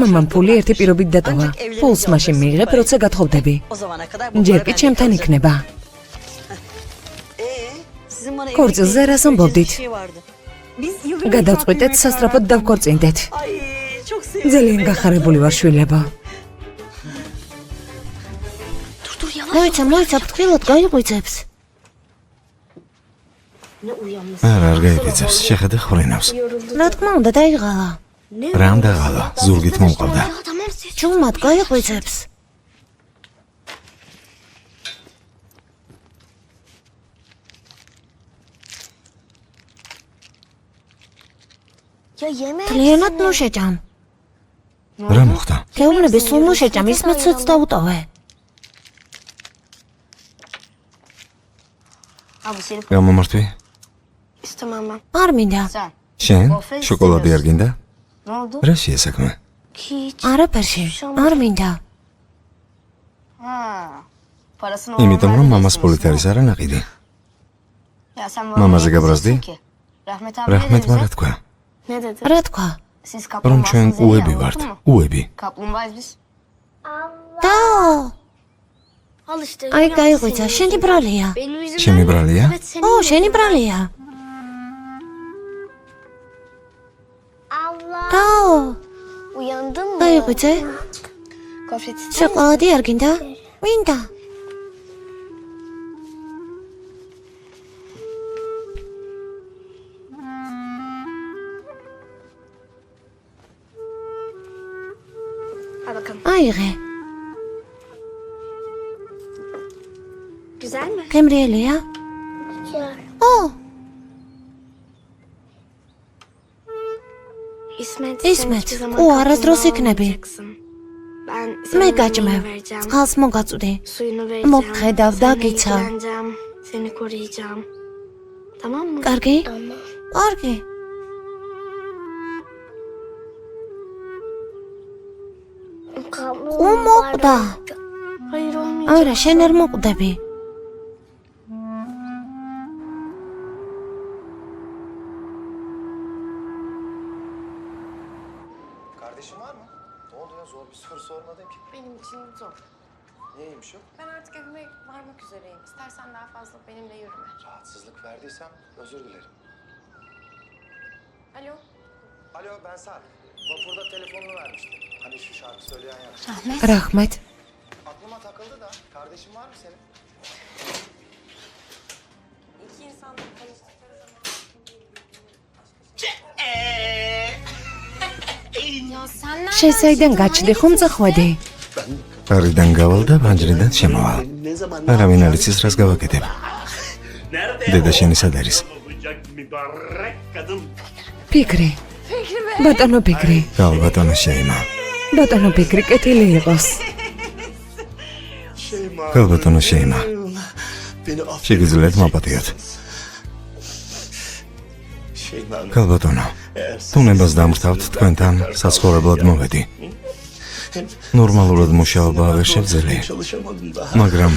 მამამ ფული ერთი პირობით დატოვა. ფულს მაშინ მიიღებ, როცა გათხოვდები. O zamana kadar ჯერ კი ჩემთან იქნება. Sizin bana ქორწილზე რას ამბობდით? şey vardı. Biz yıldırım გადავწყვიტეთ სასწრაფოდ დავქორწინდეთ. Ay çok sevindim. ძალიან გახარებული ვარ შვილებო. მოიცა, ფრთხილად გაიღვიძებს. არ გაიწევს, შეხედე ხრინავს. რა თქმა უნდა, დაიღალა. რამ დაღალა, ზურგით მომყავდა. ჯუმად გაიღვიძებს. Klienat nu შეჭამ. რა მოხდა? გეუბნები სულ nu შეჭამ, ისმაც ცოტს დაუტოვე. გამომართვი? არ მინდა. შენ შოკოლადი არ გინდა? რა შეესაქმე? არაფერში, არ მინდა. იმიტომ რომ მამას პოლით არის არა ნაყიდი. მამაზე გაბრაზდი? რაჰმეტმა რა თქვა? რა თქვა? რომ ჩვენ უები ვართ, უები. დაო. აი გაიღვიძა, შენი ბრალია. ჩემი ბრალია? ო, შენი ბრალია. დაო. გაიღვიძე? შოკოლადი არ გინდა? მინდა. აიღე. გემრიელია? ო. ისმეთ, ო, არასდროს იქნები. მე გაჭმევ, წყალს მოგაწვდი. მოგხედავ და გიცავ. კარგი? კარგი. უმოკვდა. არა, შენ არ მოკვდები. Kardeşin var mı? Ne oldu ya? Zor bir soru sormadım ki. Benim için zor. Niyeymiş o? Ben artık evime varmak üzereyim. İstersen daha fazla benimle yürüme. Rahatsızlık verdiysem özür dilerim. Alo. Alo ben Sarp. Vapurda telefonunu vermiştim. Hani şu şarkı söyleyen yer. Rahmet. Aklıma takıldı da. Kardeşin var mı senin? İki insanla tanıştıkları zaman... Ya sen nereden შესაიდან გაჩნდი ხომ წახვედი? კარიდან გავალ და პანჯრიდან შემოვალ. არავინ არ იცის რას გავაკეთებ. დედა შენი სად არის? ფიქრი. ბატონო ფიქრი. გავალ ბატონო შეიმა. ბატონო ფიქრი კეთილი იყოს. გავალ ბატონო შეიმა. შეგიძლიათ მაპატიოთ. გავალ ბატონო. თუნებას დამრთავთ თქვენთან საცხოვრებლად მოვედი. ნორმალურად მუშაობა ვერ შევძელი. მაგრამ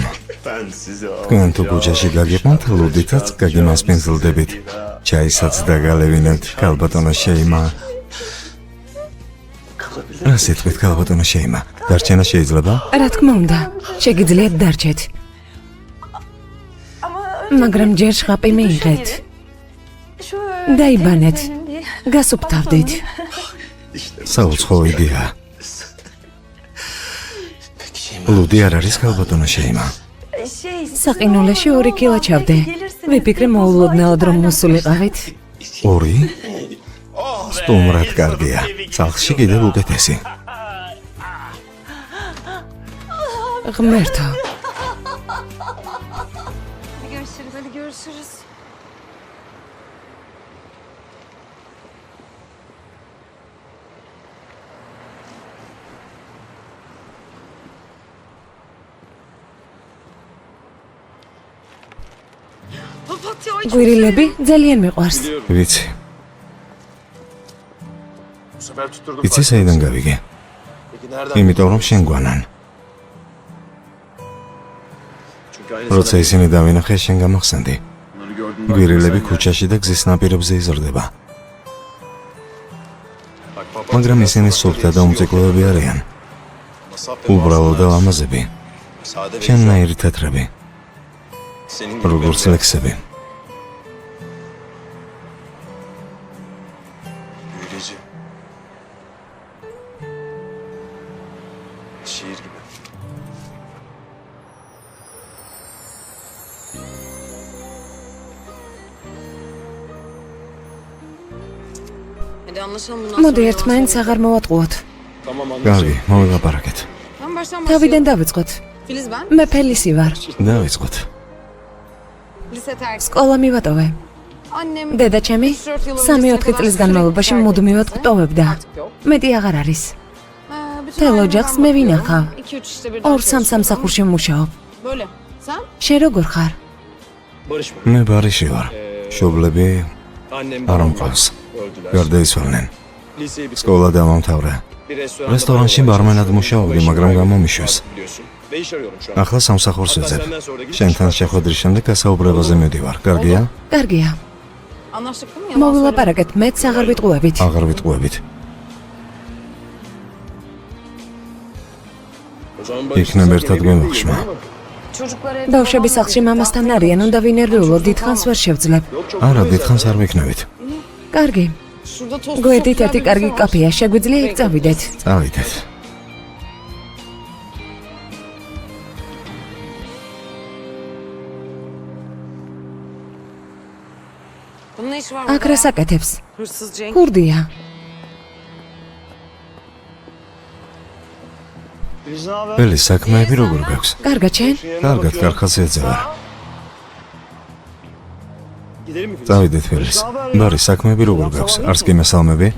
თქვენ თუ ქუჩაში გაგიყვანთ, ლუდითაც გაგიმასპინძლდებით. ჩაისაც დაგალევინებთ, გავალ ბატონო შეიმა. რა სიტყვით, გავალ ბატონო შეიმა? დარჩენა შეიძლება? რა თქმა უნდა, შეგიძლიათ დარჩეთ. მაგრამ ჯერ შხაპი მიიღეთ. დაიბანეთ. გასუფთავდით. საუცხოო იდეა. ლუდი არ არის გავალ ბატონო შეიმა. საყინულეში 2 კილო ჩავდე. ვიფიქრე მოულოდნელად რომ მოსულიყავით. 2? სტუმრად კარგია. სახლში კიდევ უკეთესი. ღმერთო. Hadi görüşürüz. გვირილები ძალიან მიყვარს. ვიცი. იცი საიდან გავიგე? იმიტომ რომ შენ გვანან. როცა ისინი დავინახე, შენ გამახსენდი. გვირილები ქუჩაში და გზის ნაპირებზე იზრდება. მაგრამ ისინი სუფთა და უმწიკლოები არიან. უბრალოდ ლამაზები. შენნაირი თეთრები. როგორც ლექსები. Büyüleyici. Şiir gibi. მოდი ერთმანეთს აღარ მოვატყუოთ. კარგი, მოვილაპარაკეთ. თავიდან დავიწყოთ. მე ფელისი ვარ. დავიწყოთ. სკოლა მივატოვე. დედა ჩემი 3-4 წლის განმავლობაში მუდმივად გტოვებდა. მეტი აღარ არის. თელ ოჯახს მე ვინახავ. 2-3 სამსახურში ვმუშაობ. შენ როგორ ხარ? მე ბარიში ვარ. შობლები არ მყავს. გარდაიცვალნენ. სკოლა დამამთავრე. რესტორანში ბარმენად მუშაობდი, მაგრამ გამომიშვეს. ახლა სამსახურს ვეძებ. შენთან შეხვედრის შემდეგ გასაუბრებაზე მივდივარ. კარგია? კარგია. მოვილაპარაკეთ, მეც აღარ ვიტყუებით. აღარ ვიტყუებით. იქნებ ერთად გვემოხშმა. ბავშვები სახლში მამასთან არიან, უნდა ვინერვიულო, დიდხანს ვერ შევძლებ. არა, დიდხანს არ ვიქნებით. კარგი. გვერდით ერთი კარგი კაფეა, შეგვიძლია იქ წავიდეთ. წავიდეთ. აქ რას აკეთებს? ქურდია. ველი, საქმეები როგორ გაქვს? კარგად, შენ? კარგად, კარხაზიაძე ვარ. წავიდეთ ველის. ბარი, საქმეები როგორ გაქვს? არც კი მასალმები?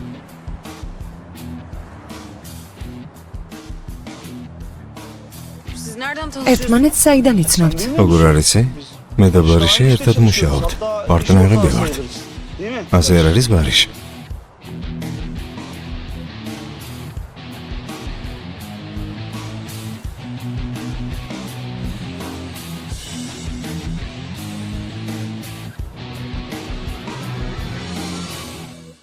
ერთმანეთს საიდან იცნობთ? როგორ არიცი? მე და ბარიში ერთად მუშაობთ. პარტნიორები ვართ. ასე არ არის ბარიში?